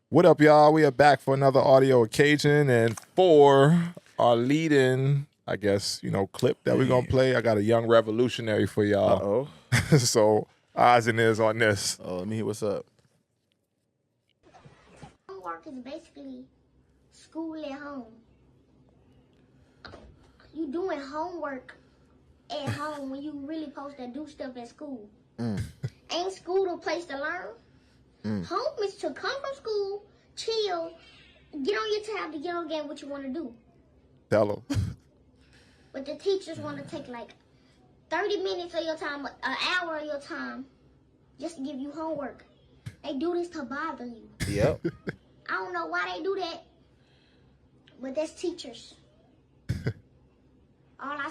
What up, y'all? We are back for another audio occasion, and for our lead-in, I guess, clip that we're gonna play, I got a young revolutionary for y'all. So, eyes and ears on this. Oh, let me hear what's up. Homework is basically school at home. You doing homework at home when you really supposed to do stuff at school. Ain't school the place to learn? Home is to come from school, chill, get on your tab to get on game what you want to do. Tell them. But the teachers want to take like 30 minutes of your time, an hour of your time, just to give you homework. They do this to bother you. Yep. I don't know why they do that, but that's teachers. All our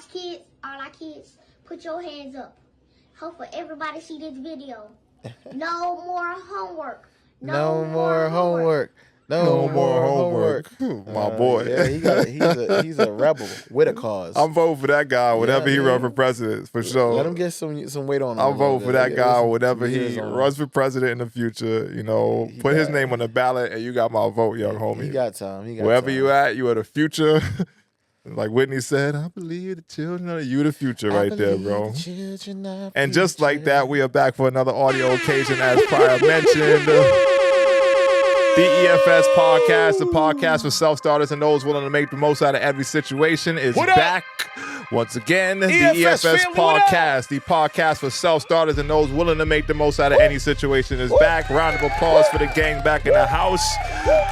kids, put your hands up. Hopefully everybody see this video. No more homework. No more homework. No more homework. My boy. Yeah, he's a rebel with a cause. I'm voting for that guy whenever he runs for president, for sure. Let him get some weight on him. I'm voting for that guy whenever he runs for president in the future. Put his name on the ballot, and you got my vote, young homie. He got time. Wherever you at, you are the future. Like Whitney said, I believe the children are you the future right there, bro. And just like that, we are back for another audio occasion as prior mentioned. The EFS podcast, the podcast for self-starters and those willing to make the most out of every situation, is back once again. The EFS podcast, the podcast for self-starters and those willing to make the most out of any situation, is back. Round of applause for the gang back in the house.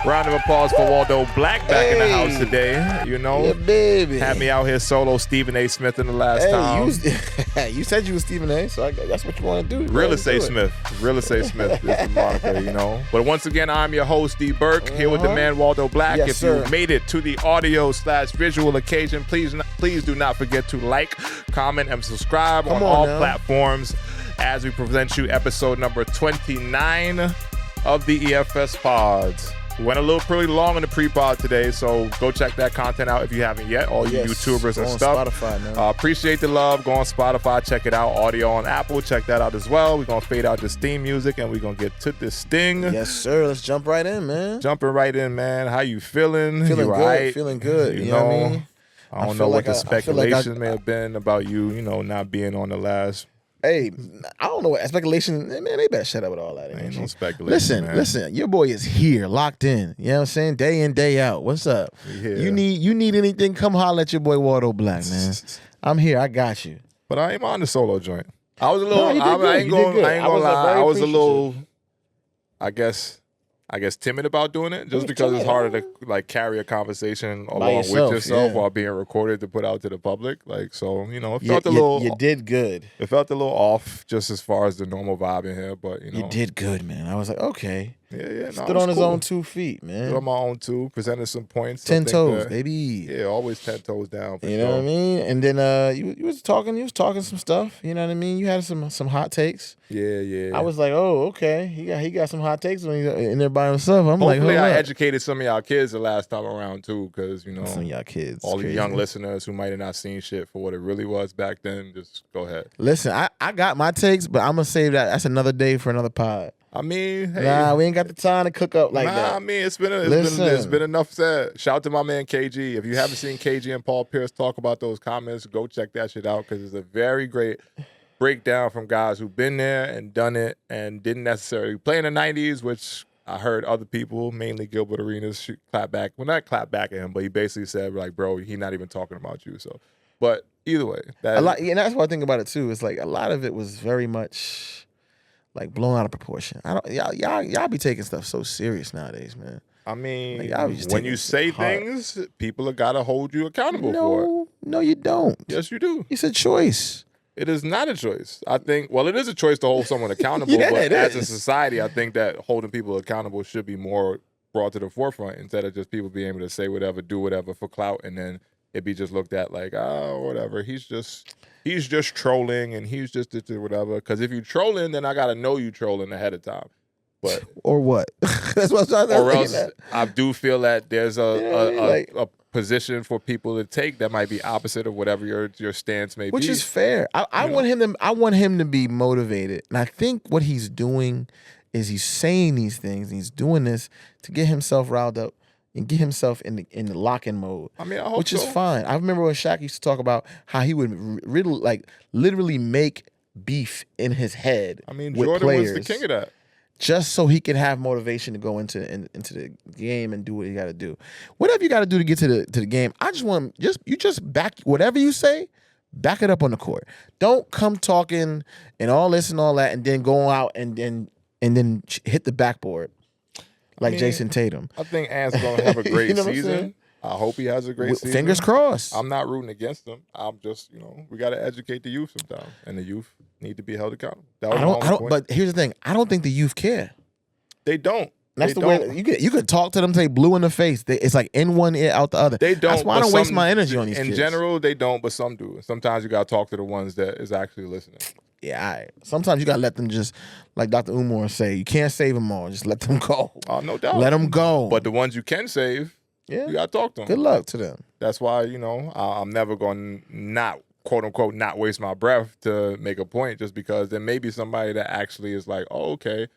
Round of applause for Waldo Black back in the house today. Yeah, baby. Had me out here solo Stephen A. Smith in the last time. You said you was Stephen A., so that's what you want to do. Real Estate Smith. Real Estate Smith is the moniker, But once again, I'm your host, D. Burke, here with the man Waldo Black. Yes, if sir. you made it to the audio/visual occasion, please do not forget to like, comment, and subscribe on all platforms as we present you episode number 29 of the EFS Pods. We went a little pretty long in the pre-pod today, so go check that content out if you haven't yet, all you YouTubers and stuff. Spotify, man. Appreciate the love. Go on Spotify, check it out. Audio on Apple, check that out as well. We're going to fade out this theme music, and we're going to get to this sting. Yes, sir. Let's jump right in, man. Jumping right in, man. How you feeling? Feeling good. Right? Feeling good. You know know what I mean? I don't know what the speculation may have been about you, not being on the last. Hey, I don't know what speculation. Man, they better shut up with all that. Ain't no speculation. Listen. Your boy is here, locked in. You know what I'm saying? Day in, day out. What's up? Yeah. You need anything? Come holler at your boy Waldo Black, man. I'm here. I got you. But I ain't on the solo joint. I was a little. No, I ain't gonna lie. I was a little. I guess timid about doing it just because it's harder to carry a conversation along with yourself while being recorded to put out to the public. It felt a little. You did good. It felt a little off just as far as the normal vibe in here, but you did good, man. I was like, okay. Yeah. Stood on his own 2 feet, man. Stood on my own 2, presented some points. 10 toes, baby. Yeah, always 10 toes down. You know what I mean? And then you was talking some stuff. You know what I mean? You had some hot takes. Yeah. I was like, oh, okay. He got some hot takes when he's in there by himself. Hopefully I educated some of y'all kids the last time around too, because some of y'all kids, all the young listeners who might have not seen shit for what it really was back then, just go ahead. Listen, I got my takes, but I'm gonna save that. That's another day for another pod. I mean, hey, nah, we ain't got the time to cook up like that. I mean, it's been enough said. Shout out to my man KG. If you haven't seen KG and Paul Pierce talk about those comments, go check that shit out because it's a very great breakdown from guys who've been there and done it and didn't necessarily play in the 90s, which I heard other people, mainly Gilbert Arenas, clap back. Well, not clap back at him, but he basically said, bro, he's not even talking about you. So, but either way. And that's what I think about it, too. It's like a lot of it was very much blown out of proportion. Y'all be taking stuff so serious nowadays, man. I mean, when you say things, people have got to hold you accountable for it. No, you don't. Yes, you do. It's a choice. It is not a choice. I think, it is a choice to hold someone accountable, but as a society, I think that holding people accountable should be more brought to the forefront instead of just people being able to say whatever, do whatever for clout, and then it be just looked at like, oh, whatever. He's just trolling and he's just whatever. Because if you trolling, then I got to know you trolling ahead of time. But or what? That's what I'm or else I do feel that there's a position for people to take that might be opposite of whatever your stance may be. Which is fair. I want him to be motivated. And I think what he's doing is he's saying these things, and he's doing this to get himself riled up and get himself in the lock-in mode. I mean, I hope which is so. fine. I remember when Shaq used to talk about how he would literally make beef in his head. I mean, with Jordan players, was the king of that. just so he can have motivation to go into the game and do what he got to do. Whatever you got to do to get to the game, I just want you just back whatever you say, back it up on the court. Don't come talking and all this and all that, and then go out and then hit the backboard like Jayson Tatum. I think Ant's gonna have a great You know what I'm season. saying? I hope he has a great season. Fingers crossed. I'm not rooting against him. I'm just, we got to educate the youth sometimes, and the youth need to be held accountable. I don't. But here's the thing: I don't think the youth care. They don't. That's the way you could talk to them, say blue in the face. It's like in one ear, out the other. They don't. That's why I don't waste my energy on these kids. In kids. general, they don't, but some do. Sometimes you got to talk to the ones that is actually listening. Yeah, all right. Sometimes you got to let them just, like Dr. Umar say, you can't save them all. Just let them go. Oh, no doubt. Let them go. But the ones you can save, yeah, you got to talk to them. Good luck to them. That's why, I'm never going to not, quote unquote, not waste my breath to make a point, just because there may be somebody that actually is like, oh, okay,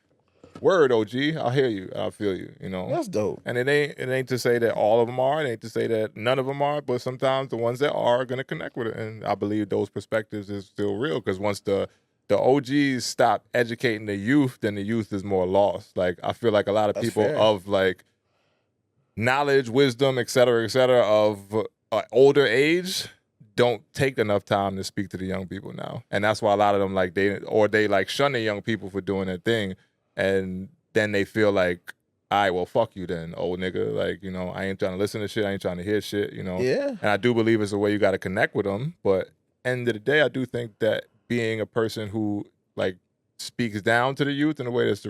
word, OG, I'll hear you, I'll feel you, That's dope. And it ain't to say that all of them are, it ain't to say that none of them are, but sometimes the ones that are going to connect with it. And I believe those perspectives is still real, because once the OGs stop educating the youth, then the youth is more lost. Like, I feel like a lot of people of like knowledge, wisdom, et cetera, of older age don't take enough time to speak to the young people now. And that's why a lot of them they shun the young people for doing their thing. And then they feel like, all right, well, fuck you then, old nigga. Like, I ain't trying to listen to shit. I ain't trying to hear shit, Yeah. And I do believe it's a way you got to connect with them. But end of the day, I do think that being a person who, like, speaks down to the youth in a way that's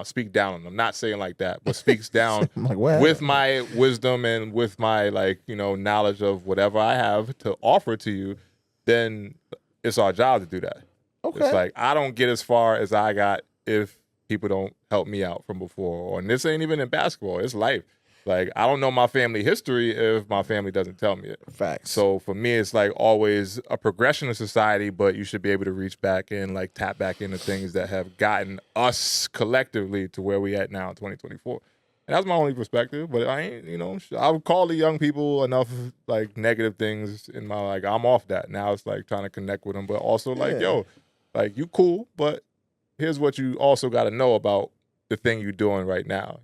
speak down on them. Not saying like that, but speaks down like, with my wisdom and with my, knowledge of whatever I have to offer to you, then it's our job to do that. Okay. It's like, I don't get as far as I got if people don't help me out from before. And this ain't even in basketball. It's life. Like, I don't know my family history if my family doesn't tell me it. Facts. So for me, it's like always a progression of society, but you should be able to reach back and tap back into things that have gotten us collectively to where we at now in 2024. And that's my only perspective. But I ain't, I would call the young people enough negative things in my I'm off that. Now it's trying to connect with them, but also you cool, but here's what you also got to know about the thing you're doing right now,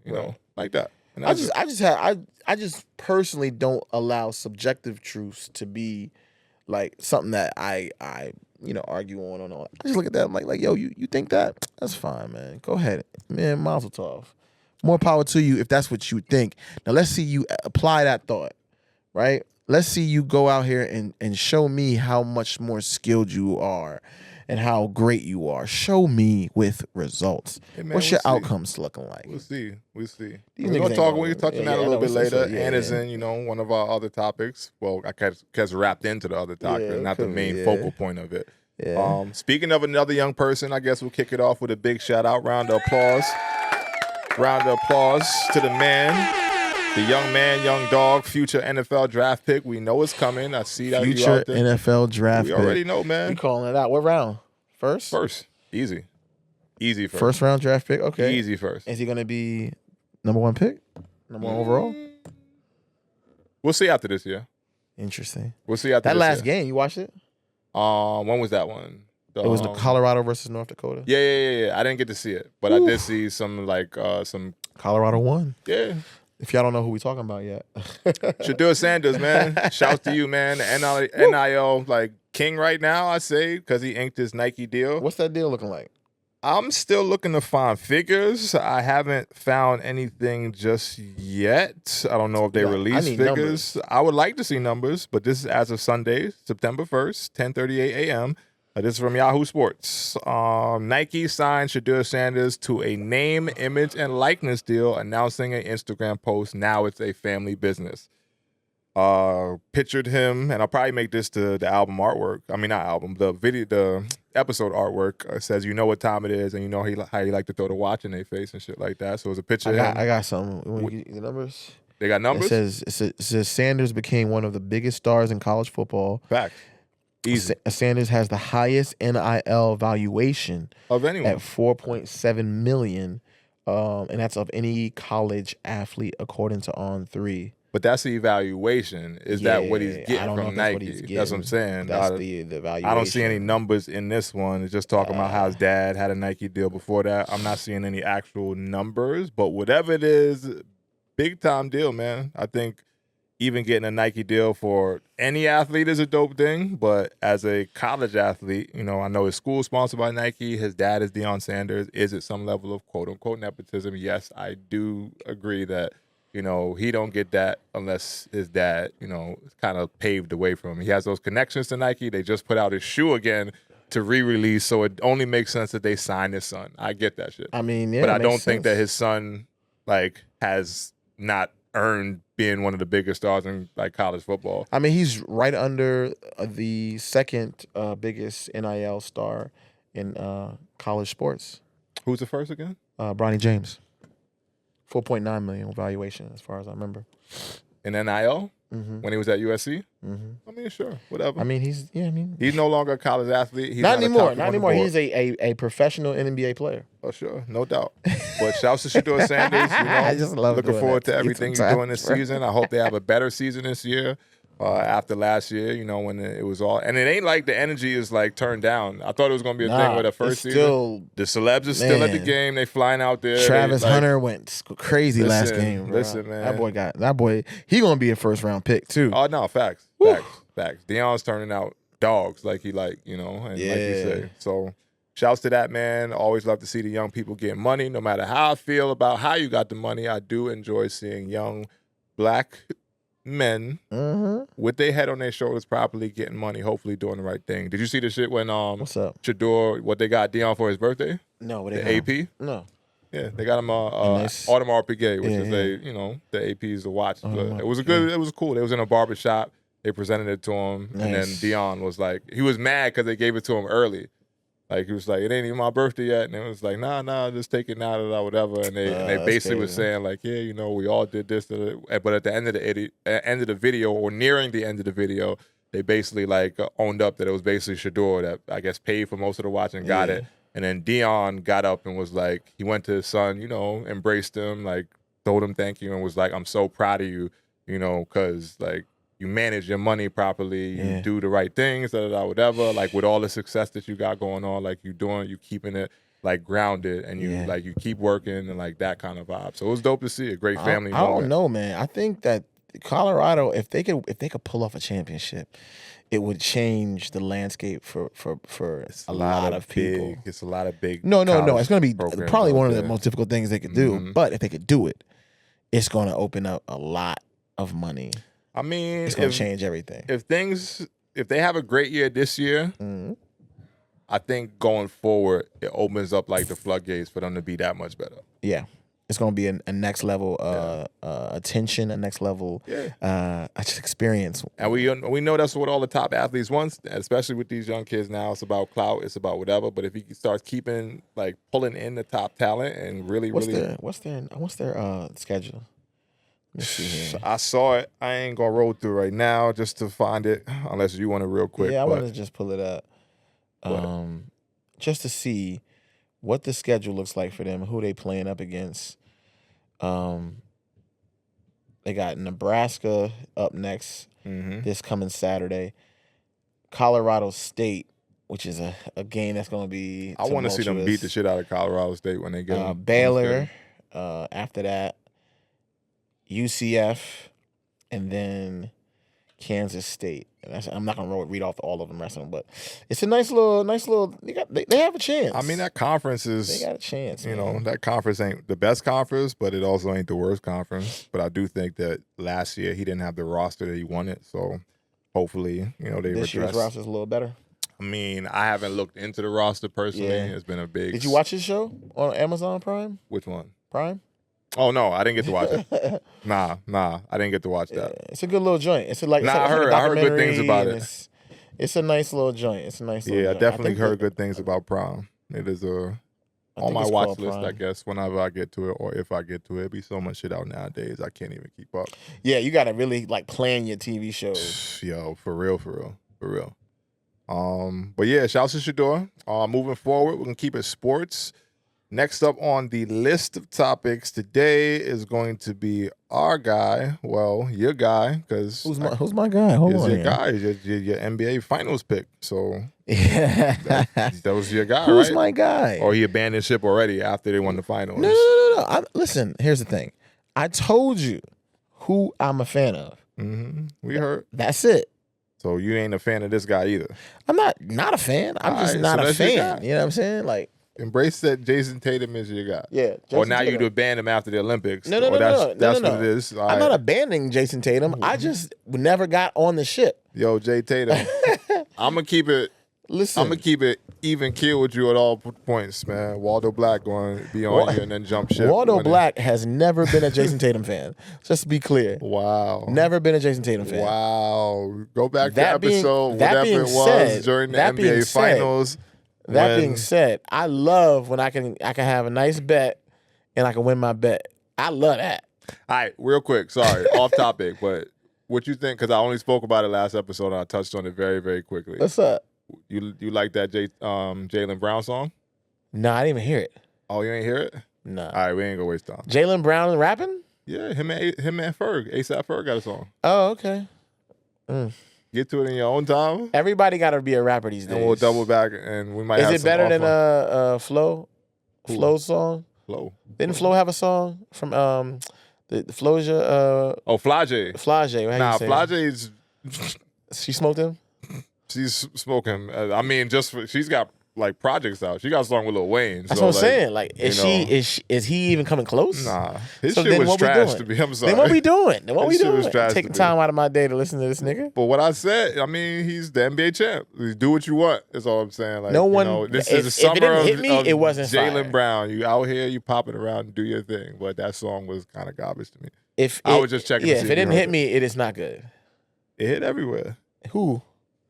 like that. And I just personally don't allow subjective truths to be something that I argue on and on. I just look at that, I'm like, yo, you think that? That's fine, man. Go ahead. Man, mazel tov. More power to you if that's what you think. Now let's see you apply that thought, right? Let's see you go out here and show me how much more skilled you are and how great you are. Show me with results. Hey man, what's your outcomes looking like? We'll see. We're gonna talk. We can touch on that a little bit later. And it's in, one of our other topics. Well, I guess wrapped into the other topic, not the main focal point of it. Yeah. Speaking of another young person, I guess we'll kick it off with a big shout out. Round of applause. Round of applause to the man. The young man, young dog, future NFL draft pick. We know it's coming. I see that future you out there. NFL draft pick. We already know, man. We calling it out. What round? First? First. Easy first. First round draft pick? Okay. Easy first. Is he going to be number one pick? Number one overall? We'll see after this year. Interesting. We'll see after that this last year. game, you watched it? When was that one? It was the Colorado versus North Dakota. Yeah. I didn't get to see it, but I did see some some Colorado won. Yeah. If y'all don't know who we talking about yet. Shedeur Sanders, man. Shouts to you, man. The NIL king right now, I say, because he inked his Nike deal. What's that deal looking like? I'm still looking to find figures. I haven't found anything just yet. I don't know if they released figures. Numbers. I would like to see numbers, but this is as of Sunday, September 1st, 10:38 a.m. This is from Yahoo Sports. Nike signed Shedeur Sanders to a name, image, and likeness deal, announcing an Instagram post. Now it's a family business. Pictured him, and I'll probably make this the album artwork. I mean, not album, the episode artwork. Says, you know what time it is, and you know how he like to throw the watch in their face and shit like that. So it's a picture of him. I got some. The numbers? They got numbers? It says Sanders became one of the biggest stars in college football. Fact. Easy. Sanders has the highest NIL valuation Of anyone. at $4.7 million, and that's of any college athlete according to On3. But that's the evaluation. Is that what he's I getting don't know from if that's Nike? what he's getting. That's what I'm saying. That's the valuation. I don't see any numbers in this one. It's just talking about how his dad had a Nike deal before that. I'm not seeing any actual numbers, but whatever it is, big time deal, man. I think even getting a Nike deal for any athlete is a dope thing, but as a college athlete, you know, I know his school is sponsored by Nike. His dad is Deion Sanders. Is it some level of quote-unquote nepotism? Yes, I do agree that, you know, he don't get that unless his dad, you know, kind of paved the way for him. He has those connections to Nike. They just put out his shoe again to re-release, so it only makes sense that they sign his son. I get that shit. I mean, yeah, but I don't think that his son, like, has not earned being one of the biggest stars in like college football. I mean, he's right under the second biggest NIL star in college sports. Who's the first again? Bronny James. 4.9 million valuation, as far as I remember. In NIL? Mm-hmm. When he was at USC? Mm-hmm. I mean, sure, whatever. I mean, he's no longer a college athlete. He's not anymore. Not anymore. He's a professional NBA player. Oh, sure, no doubt. But shouts to Shedeur Sanders. You know, I just love looking forward to everything he's doing this sometimes, season. I hope they have a better season this year. After last year, you know, when it was all, and it ain't like the energy is like turned down. I thought it was gonna be a thing with the first season. The celebs are still at the game. They flying out there. Travis Hunter went crazy last game. Bro. Listen, man, that boy. He gonna be a first round pick too. Oh no, facts. Deion's turning out dogs like he like, you know, and like you say. So shouts to that, man. Always love to see the young people get money. No matter how I feel about how you got the money, I do enjoy seeing young black men with their head on their shoulders properly getting money, hopefully doing the right thing. Did you see the shit when what's up? Shedeur, what they got Deion for his birthday? No, what they got AP? No. Yeah, they got him Audemars Piguet, which is the AP's a watch. But it was it was cool. They was in a barbershop. They presented it to him, and then Deion was like, he was mad because they gave it to him early. Like, he was like, it ain't even my birthday yet. And it was like, nah, just take it now, whatever. And they basically was saying, like, yeah, you know, we all did this. But at the end of the video, or nearing the end of the video, they basically, like, owned up that it was basically Shedeur that, I guess, paid for most of the watch and got it. And then Deion got up and was like, he went to his son, you know, embraced him, like, told him thank you, and was like, I'm so proud of you, you know, because, like, you manage your money properly, you do the right things, whatever. Like, with all the success that you got going on, like, you keeping it like grounded, and you like you keep working and like that kind of vibe. So it was dope to see a great family moment. I don't know, man. I think that Colorado, if they could pull off a championship, it would change the landscape for a lot of people. It's a lot of big. No. It's going to be probably one of the most difficult things they could do. But if they could do it, it's going to open up a lot of money. I mean, it's going to change everything. If they have a great year this year, I think going forward, it opens up like the floodgates for them to be that much better. Yeah. It's going to be a next level attention, a next level experience. And we know that's what all the top athletes want, especially with these young kids now. It's about clout. It's about whatever. But if he starts pulling in the top talent and really, what's their schedule? I saw it. I ain't gonna roll through right now just to find it, unless you want to real quick. Yeah, I want to just pull it up, just to see what the schedule looks like for them, who they playing up against. They got Nebraska up next this coming Saturday. Colorado State, which is a game that's going to be tumultuous. I want to see them beat the shit out of Colorado State when they get Baylor. After that, UCF, and then Kansas State. And I'm not gonna read off all of them wrestling, but it's a nice little. They have a chance. I mean, that conference is. They got a chance. You know, that conference ain't the best conference, but it also ain't the worst conference. But I do think that last year he didn't have the roster that he wanted, so hopefully, you know, this year's roster is a little better. I mean, I haven't looked into the roster personally. Yeah. It's been a big. Did you watch his show on Amazon Prime? Which one? Prime. Oh no, I didn't get to watch it. Nah, I didn't get to watch that. It's a good little joint. I heard good things about it. It's a nice little joint. It's a nice little joint. I definitely heard good things about Prom. It is on my watch list, I guess, whenever I get to it, or if I get to it. It'd be so much shit out nowadays, I can't even keep up. Yeah, you gotta really plan your TV shows. Yo, for real. But yeah, shouts to Shedeur. Moving forward, we're gonna keep it sports. Next up on the list of topics today is going to be our guy. Well, your guy, because Who's my guy? Hold on. Your guy, your NBA Finals pick. So Yeah, that was your guy, who's right? my guy? Or he abandoned ship already after they won the finals. No. Listen, here's the thing. I told you who I'm a fan of. We heard. That's it. So you ain't a fan of this guy either. I'm not a fan. I'm just not a fan. You know what I'm saying? Like, embrace that Jayson Tatum is your guy. Yeah. Or now you'd abandon him after the Olympics. No. That's what it is. I'm not abandoning Jayson Tatum. I just never got on the ship. Yo, Jay Tatum. I'm gonna keep it. Listen, I'm gonna keep it even keel with you at all points, man. Waldo Black going to be on you and then jump ship. Waldo Black has never been a Jayson Tatum fan. Just to be clear. Wow. Never been a Jayson Tatum fan. Wow. Go back to episode, whatever it was during the NBA Finals. That being said, I love when I can have a nice bet and I can win my bet. I love that. All right, real quick. Sorry, off topic, but what you think? Because I only spoke about it last episode and I touched on it very, very quickly. What's up? You like that Jaylen Brown song? No, I didn't even hear it. Oh, you ain't hear it? No. All right, we ain't gonna waste time. Jaylen Brown rapping? Yeah, him and Ferg, ASAP Ferg got a song. Oh, okay. Get to it in your own time. Everybody got to be a rapper these days. And we'll double back, and we might. Is it better than Flo? Flo's song? Flo. Didn't Flo have a song from the Floja? Flage. Flage. Nah, Flage's. She smoked him. She's smoking. I mean, she's got like projects out. She got a song with Lil Wayne. That's what I'm saying. Like, is he even coming close? Nah, his shit was trash to me. I'm sorry. Then what we doing? Taking time out of my day to listen to this nigga. But what I said, I mean, he's the NBA champ. Do what you want. Is all I'm saying. Like, no one. This is the summer if it didn't hit me, it wasn't Jaylen Brown. You out here, you popping around, do your thing. But that song was kind of garbage to me. I was just checking. Yeah, if it didn't hit me, it is not good. It hit everywhere. Who?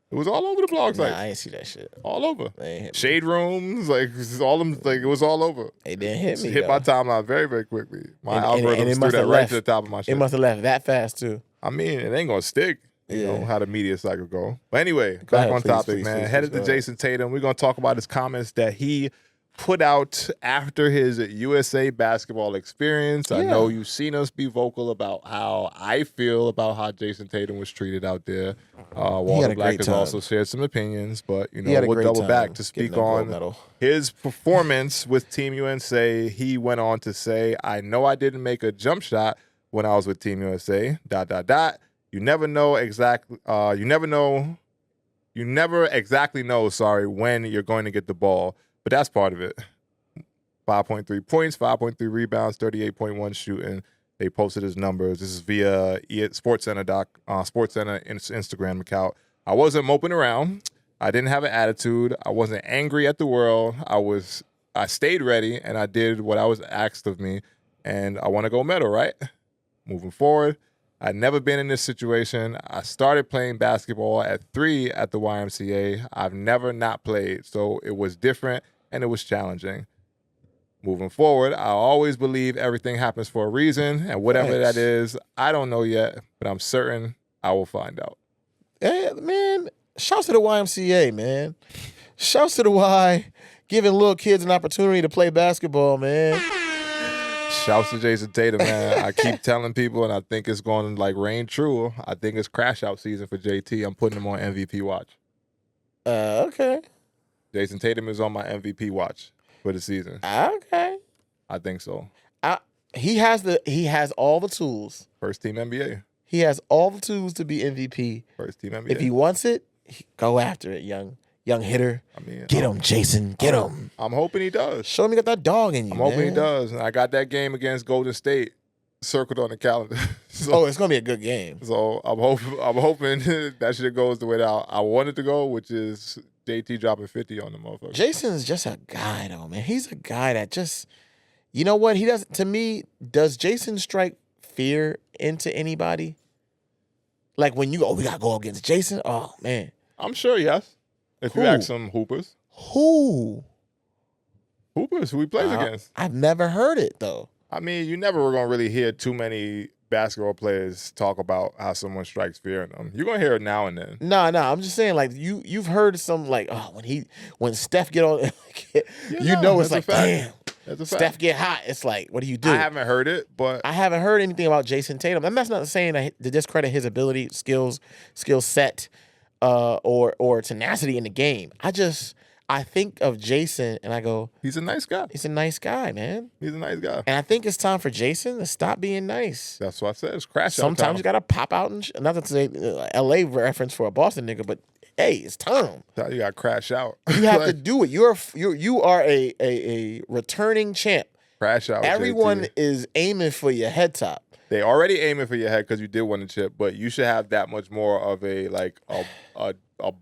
It was all over the blog site. Nah, I ain't see that shit. All over. Shade rooms, like all them, like it was all over. It didn't hit me. Hit my timeline very, very quickly. My algorithm threw that right to the top of my shit. It must have left that fast too. I mean, it ain't gonna stick. You know how the media cycle go. But anyway, back on topic, man. Headed to Jayson Tatum. We're gonna talk about his comments that he put out after his USA basketball experience. I know you've seen us be vocal about how I feel about how Jayson Tatum was treated out there. Waldo Black has also shared some opinions, but we'll double back to speak on his performance with Team USA. He went on to say, "I know I didn't make a jump shot when I was with Team USA. ... You never know exactly. You never exactly know. When you're going to get the ball." But that's part of it. 5.3 points, 5.3 rebounds, 38.1 shooting. They posted his numbers. This is via SportsCenter Instagram account. I wasn't moping around. I didn't have an attitude. I wasn't angry at the world. I stayed ready and I did what I was asked of me. And I want to go medal, right? Moving forward. I'd never been in this situation. I started playing basketball at 3 at the YMCA. I've never not played. So it was different. And it was challenging. Moving forward, I always believe everything happens for a reason, and whatever that is, I don't know yet, but I'm certain I will find out. Hey, man, shouts to the YMCA, man. Shouts to the Y, giving little kids an opportunity to play basketball, man. Shouts to Jayson Tatum, man. I keep telling people, and I think it's going to rain true. I think it's crash out season for JT. I'm putting him on MVP watch. Okay. Jayson Tatum is on my MVP watch for the season. Okay. I think so. He has all the tools. First team NBA. He has all the tools to be MVP. First team NBA. If he wants it, go after it, young hitter. I mean, get him, Jason. Get him. I'm hoping he does. Show him you got that dog in you. I'm hoping he does. And I got that game against Golden State circled on the calendar. It's gonna be a good game. So I'm hoping that shit goes the way that I want it to go, which is JT dropping 50 on the motherfucker. Jason's just a guy, though, man. He's a guy that just, you know what? He does. To me, does Jayson strike fear into anybody? Like when you go, we gotta go against Jayson. Oh man, I'm sure yes. If you ask some hoopers, who he plays against? I've never heard it though. I mean, you never were gonna really hear too many basketball players talk about how someone strikes fear in them. You're gonna hear it now and then. No, I'm just saying, like you've heard some like, oh, when Steph get on, it's like, damn, that's a fact. Steph get hot. It's like, what do you do? I haven't heard it, but I haven't heard anything about Jayson Tatum. And that's not saying to discredit his ability, skill set, or tenacity in the game. I think of Jayson and I go, he's a nice guy. He's a nice guy, man. He's a nice guy. And I think it's time for Jayson to stop being nice. That's what I said. It's crash out Sometimes time. you gotta pop out and not to say LA reference for a Boston nigga, but hey, it's time. You gotta crash out. You have to do it. You are a returning champ. Crash out. Everyone JT. is aiming for your head top. They already aiming for your head because you did win the chip, but you should have that much more of a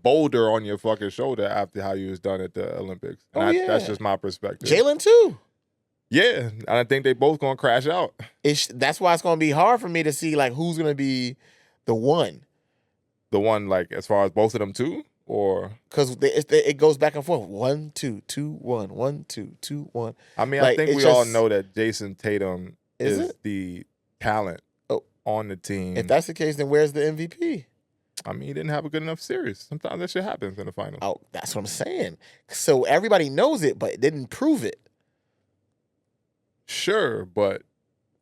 boulder on your fucking shoulder after how you was done at the Olympics. And that's just my perspective. Jalen too. Yeah, I think they both gonna crash out. That's why it's gonna be hard for me to see like who's gonna be the one. The one, like as far as both of them too, or because it goes back and forth. 1, 2, 2, 1, 1, 2, 2, 1. I mean, like, I think we all know that Jayson Tatum is the talent on the team. If that's the case, then where's the MVP? I mean, he didn't have a good enough series. Sometimes that shit happens in the finals. Oh, that's what I'm saying. So everybody knows it, but it didn't prove it. Sure, but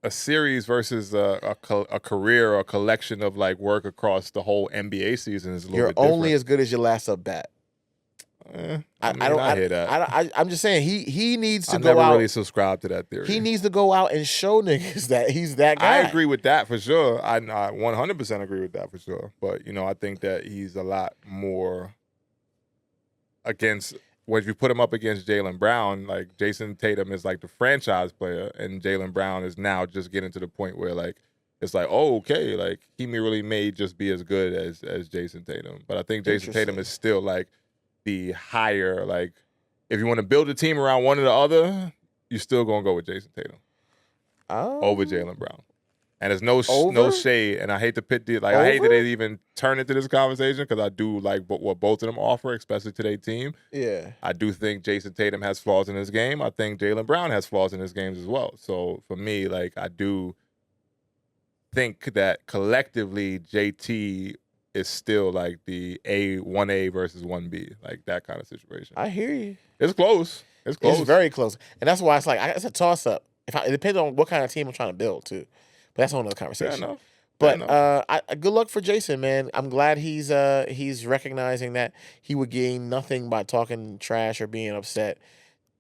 a series versus a career or a collection of like work across the whole NBA season is a little bit different. You're only as good as your last up bat. I hear that. I'm just saying he needs to I go out. never really subscribe to that theory. He needs to go out and show niggas that he's that guy. I agree with that for sure. I 100% agree with that for sure. But I think that he's a lot more against. When you put him up against Jaylen Brown, like Jayson Tatum is like the franchise player, and Jaylen Brown is now just getting to the point where like it's like, oh, okay, like he really may just be as good as Jayson Tatum. But I think Jayson Tatum is still like the higher, like if you want to build a team around one or the other, you're still gonna go with Jayson Tatum over Jaylen Brown. And there's no shade, and I hate to pit the I hate that they even turn into this conversation because I do like what both of them offer, especially to their team. Yeah, I do think Jayson Tatum has flaws in his game. I think Jaylen Brown has flaws in his games as well. So for me, like I do think that collectively JT is still like the 1A versus 1B, like that kind of situation. I hear you. It's close. It's close. It's very close, and that's why it's like it's a toss up. It depends on what kind of team I'm trying to build too. But that's a whole other conversation. Fair enough. But good luck for Jayson, man. I'm glad he's recognizing that he would gain nothing by talking trash or being upset.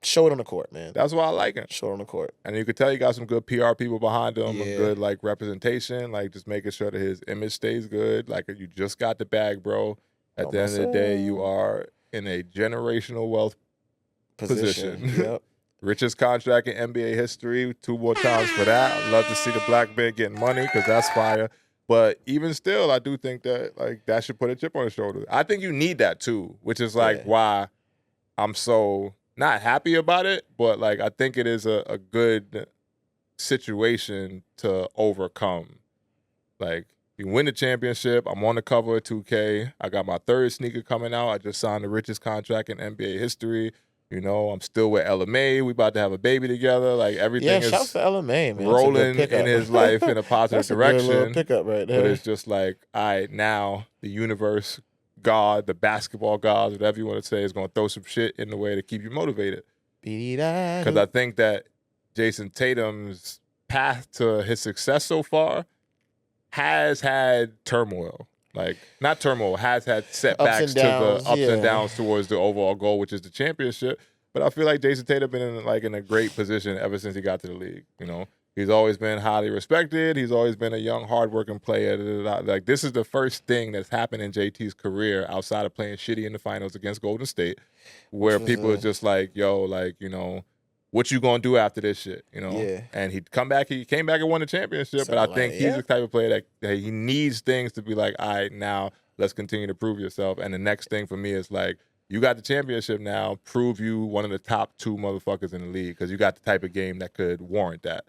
Show it on the court, man. That's why I like him. Show it on the court. And you could tell you got some good PR people behind him, Yeah. a good like representation, like just making sure that his image stays good. Like you just got the bag, bro. At the end of the day, you are in a generational wealth position. Yep. Richest contract in NBA history, 2 more times for that. I'd love to see the black man getting money because that's fire. But even still, I do think that like that should put a chip on his shoulder. I think you need that too, which is like why I'm so not happy about it, but like I think it is a good situation to overcome. Like you win the championship, I'm on the cover of 2K. I got my 3rd sneaker coming out. I just signed the richest contract in NBA history. I'm still with LMA. We about to have a baby together. Like everything is shouts to LMA, man. rolling in his life in a positive That's direction. A good little pickup right there. But it's just like, all right, now the universe, God, the basketball gods, whatever you want to say, is going to throw some shit in the way to keep you motivated. Because I think that Jayson Tatum's path to his success so far has had turmoil. Like, not turmoil, has had setbacks to the ups and downs towards the overall goal, which is the championship. But I feel like Jayson Tatum been in a great position ever since he got to the league. He's always been highly respected. He's always been a young, hardworking player. Like, this is the first thing that's happened in JT's career outside of playing shitty in the finals against Golden State, where people are just like, yo, like, what you gonna do after this shit, Yeah. And he came back and won the championship. But I think he's the type of player that he needs things to be like, all right, now let's continue to prove yourself. And the next thing for me is like, you got the championship now, prove you one of the top 2 motherfuckers in the league because you got the type of game that could warrant that.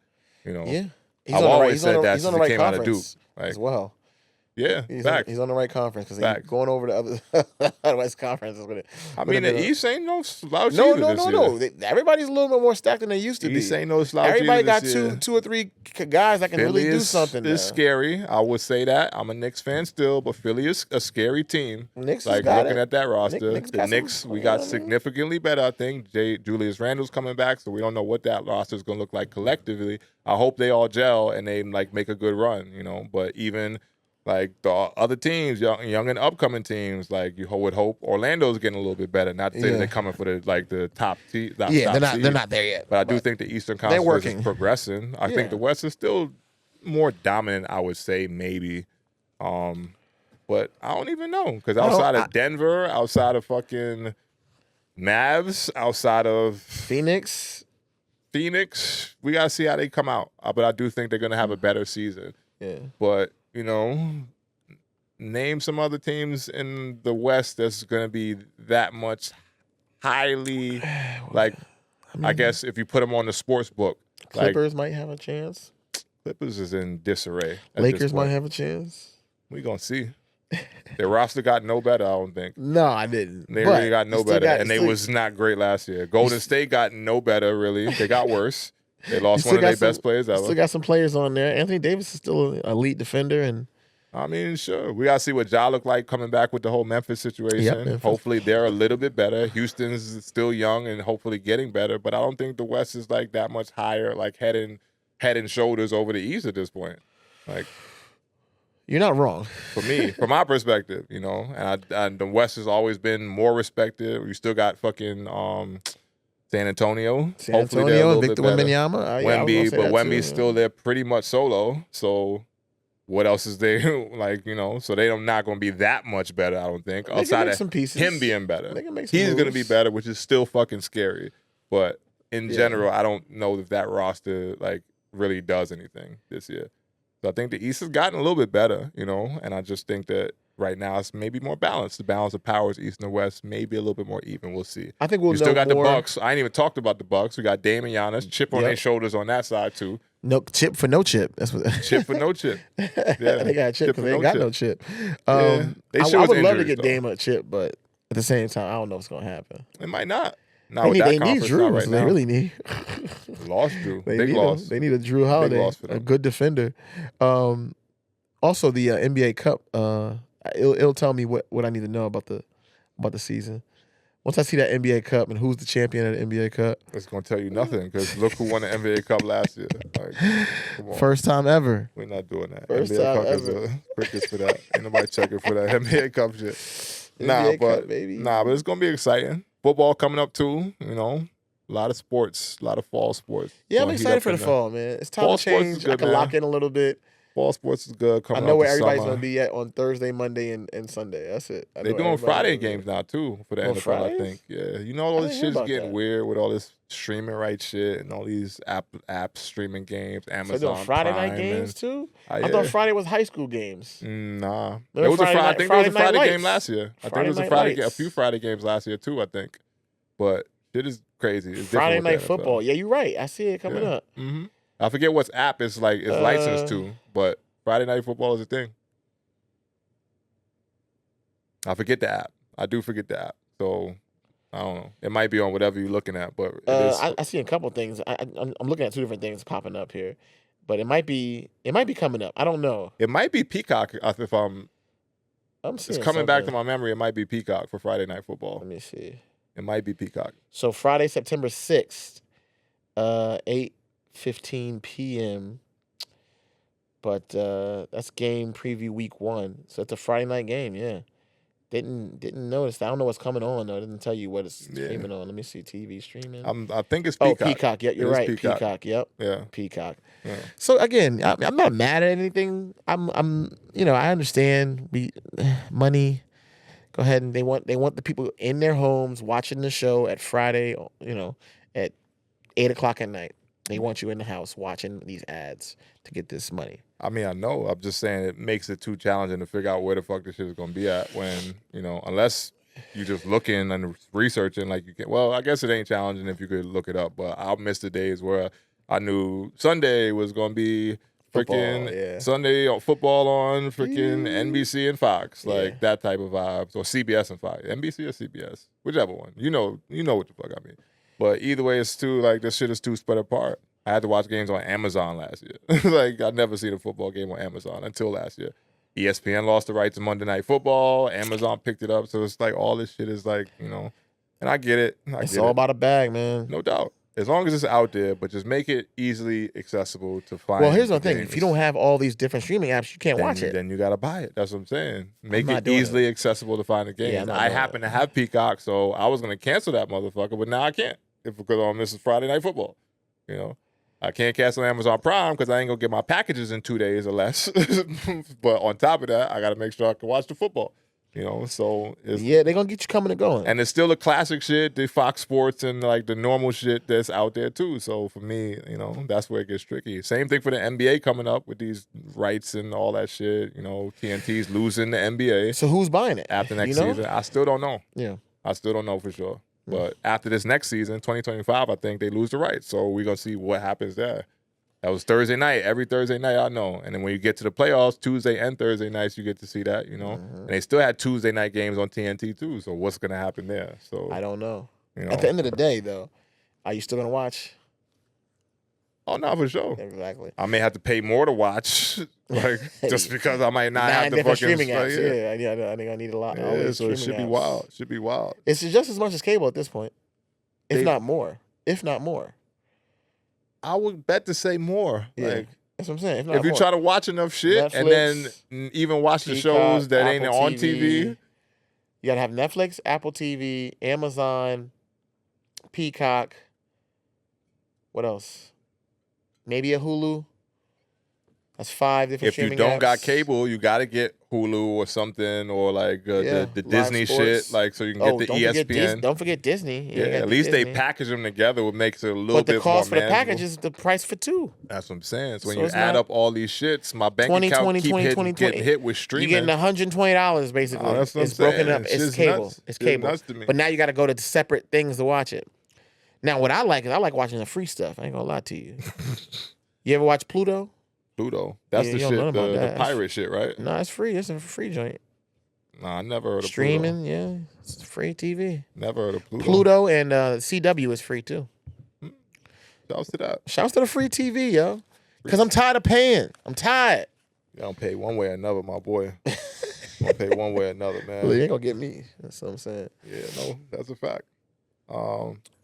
Yeah. I've always said that since he came out of Duke. As well. Yeah, He's facts. on the right conference because Facts. going over the other West Conference is gonna. I mean, the East ain't no slouch No. either this year. Everybody's a little bit more stacked than they used to be. East ain't no slouch Everybody either got this year. two or three guys that can Philly really do something. is scary. I would say that. I'm a Knicks fan still, but Philly is a scary team. Knicks like got looking it. at that roster, Knicks the got Knicks some, we you got know what I mean? significantly better. I think Julius Randle's coming back, so we don't know what that roster is going to look like collectively. I hope they all gel and they like make a good run, you know. But even like the other teams, young and upcoming teams, like you would hope Orlando's getting a little bit better. Not to say that they're coming for the top seed. They're not there yet. But I do think the Eastern Conference working. is progressing. I think the West is still more dominant, I would say, maybe. But I don't even know. Because outside of Denver, outside of fucking Mavs, outside of Phoenix, we got to see how they come out. But I do think they're going to have a better season. Yeah. But, you know, name some other teams in the West that's going to be that much highly, like, I guess if you put them on the sports book. Clippers might have a chance. Clippers is in disarray. Lakers might have a chance. We going to see. Their roster got no better, I don't think. No, I didn't. They really got no better. And they was not great last year. Golden State got no better, really. They got worse. They lost one of their best players ever. Still got some players on there. Anthony Davis is still an elite defender. And I mean, sure. We got to see what Ja look like coming back with the whole Memphis situation. Yep, Memphis. Hopefully they're a little bit better. Houston's still young and hopefully getting better. But I don't think the West is like that much higher, like head and shoulders over the East at this point. Like, you're not wrong. For me, from my perspective, you know, and the West has always been more respected. We still got fucking San Antonio. Hopefully they're a little Victor bit better. Wembanyama. Wemby's still there pretty much solo. So what else is there? Like, you know, so they're not going to be that much better, I don't think. Outside of some pieces. him being better. He's going to be better, which is still fucking scary. But in general, I don't know if that roster, like, really does anything this year. So I think the East has gotten a little bit better, you know, and I just think that right now it's maybe more balanced. The balance of powers, East and the West, maybe a little bit more even. We'll see. I think we'll know still got more. The Bucks. I ain't even talked about the Bucks. We got Dame and Giannis, chip on their shoulders on that side too. No chip for no chip. That's what. Chip for no chip. Yeah, they got a chip because they ain't got no chip. I would love to get Dame a chip, but at the same time, I don't know what's gonna happen. It might not. They need Drew. Right They really need. Lost Drew. Big loss. They need a Drew Holiday, a good defender. Also, the NBA Cup. It'll tell me what I need to know about the season. Once I see that NBA Cup and who's the champion of the NBA Cup, it's gonna tell you nothing because look who won the NBA Cup last year. Like, come on. First time ever. We're not doing that. First NBA time Cup ever. is crickets for that. Ain't nobody checking for that NBA Cup shit. NBA Cup, baby. But it's gonna be exciting. Football coming up too. You know, a lot of sports, a lot of fall sports. Yeah, I'm excited for the fall, man. It's time fall to change. Good, I can lock in a little bit. Fall sports is good. I know where everybody's going to be at on Thursday, Monday, and Sunday. That's it. They're doing Friday games now, too, for the NFL, Fridays? I think. Yeah. You know, all this shit's getting weird with all this streaming right shit and all these app streaming games, Amazon So doing Friday Prime night games, too? Yeah. I thought Friday was high school games. Nah. There was I think there was a Friday game lights. last year. I think there was a few Friday games last year, too, I think. But shit is crazy. It's Friday night football. Yeah, you're right. I see it coming up. Mm-hmm. I forget what app it's licensed to, but Friday night football is a thing. I forget the app. I do forget the app. So, I don't know. It might be on whatever you're looking at, but I see a couple things. I'm looking at two different things popping up here, but it might be coming up. I don't know. It might be Peacock. If I'm it's coming back to my memory. It might be Peacock for Friday night football. Let me see. It might be Peacock. So Friday, September 6th, 8:15 p.m. But that's game preview week 1. So it's a Friday night game, yeah. Didn't notice. I don't know what's coming on, though. It didn't tell you what it's streaming on. Let me see. TV streaming. I think it's Peacock. Oh, Peacock. Yeah, you're right. Peacock. Yep. Yeah. Peacock. Yeah. So again, I'm not mad at anything. I'm I understand money. Go ahead and they want the people in their homes watching the show at Friday, at 8:00 at night. They want you in the house watching these ads to get this money. I mean, I know. I'm just saying it makes it too challenging to figure out where the fuck this shit is going to be at when, unless you just looking and researching like you can. Well, I guess it ain't challenging if you could look it up, but I'll miss the days where I knew Sunday was going to be freaking Sunday football on freaking NBC and Fox, like that type of vibes, or CBS and Fox, NBC or CBS, whichever one. You know what the fuck I mean. But either way, it's too like this shit is too spread apart. I had to watch games on Amazon last year. Like I'd never seen a football game on Amazon until last year. ESPN lost the rights to Monday Night Football. Amazon picked it up, so it's like all this shit is like and I get it. It's all about a bag, man. No doubt. As long as it's out there, but just make it easily accessible to find. Well, here's the thing. If you don't have all these different streaming apps, you can't watch it. Then you got to buy it. That's what I'm saying. Make it easily accessible to find the game. I happen to have Peacock, so I was going to cancel that motherfucker, but now I can't because I'm missing Friday Night Football. I can't cancel Amazon Prime because I ain't going to get my packages in 2 days or less. But on top of that, I got to make sure I can watch the football. So they're gonna get you coming and going, and it's still the classic shit, the Fox Sports and like the normal shit that's out there too. So for me, that's where it gets tricky. Same thing for the NBA coming up with these rights and all that shit. TNT's losing the NBA. So who's buying it after next season? I still don't know. Yeah, I still don't know for sure. But after this next season, 2025, I think they lose the rights. So we're gonna see what happens there. That was Thursday night. Every Thursday night, I know. And then when you get to the playoffs, Tuesday and Thursday nights, you get to see that, And they still had Tuesday night games on TNT, too. So what's going to happen there? So I don't know. At the end of the day, though, are you still going to watch? Oh, no, for sure. Exactly. I may have to pay more to watch, like just because I might not have the fucking streaming apps. Yeah, I think I need a lot. Yeah, so it should be wild. Should be wild. It's just as much as cable at this point, if not more. I would bet to say more. Yeah. Like, that's what I'm saying. If you try to watch enough shit Netflix, and then even watch the shows that ain't on TV. You got to have Netflix, Apple TV, Amazon, Peacock. What else? Maybe a Hulu. That's 5 different streaming apps. If you don't got cable, you got to get Hulu or something, or like the Disney shit, like so you can get the ESPN. Don't forget Disney. At least they package them together, what makes it a little bit more But the cost for the package is the price for 2. That's what I'm saying. So when you add up all these shits, my bank account keep getting hit with streaming. You're getting $120 basically. That's what it's I'm broken saying. up. It's cable. Nuts. It's cable. Nuts to me. But now you got to go to separate things to watch it. Now what I like is I like watching the free stuff. I ain't gonna lie to you. You ever watch Pluto? Pluto. That's the shit, the pirate shit, right? No, it's free. It's a free joint. Nah, I never heard of Streaming, Pluto. yeah. It's free TV. Never heard of Pluto. Pluto and CW is free too. Shouts to that. Shouts to the free TV, yo. Because I'm tired of paying. I'm tired. You don't pay one way or another, my boy. You don't pay one way or another, man. Well, you ain't gonna get me. That's what I'm saying. Yeah, no, that's a fact.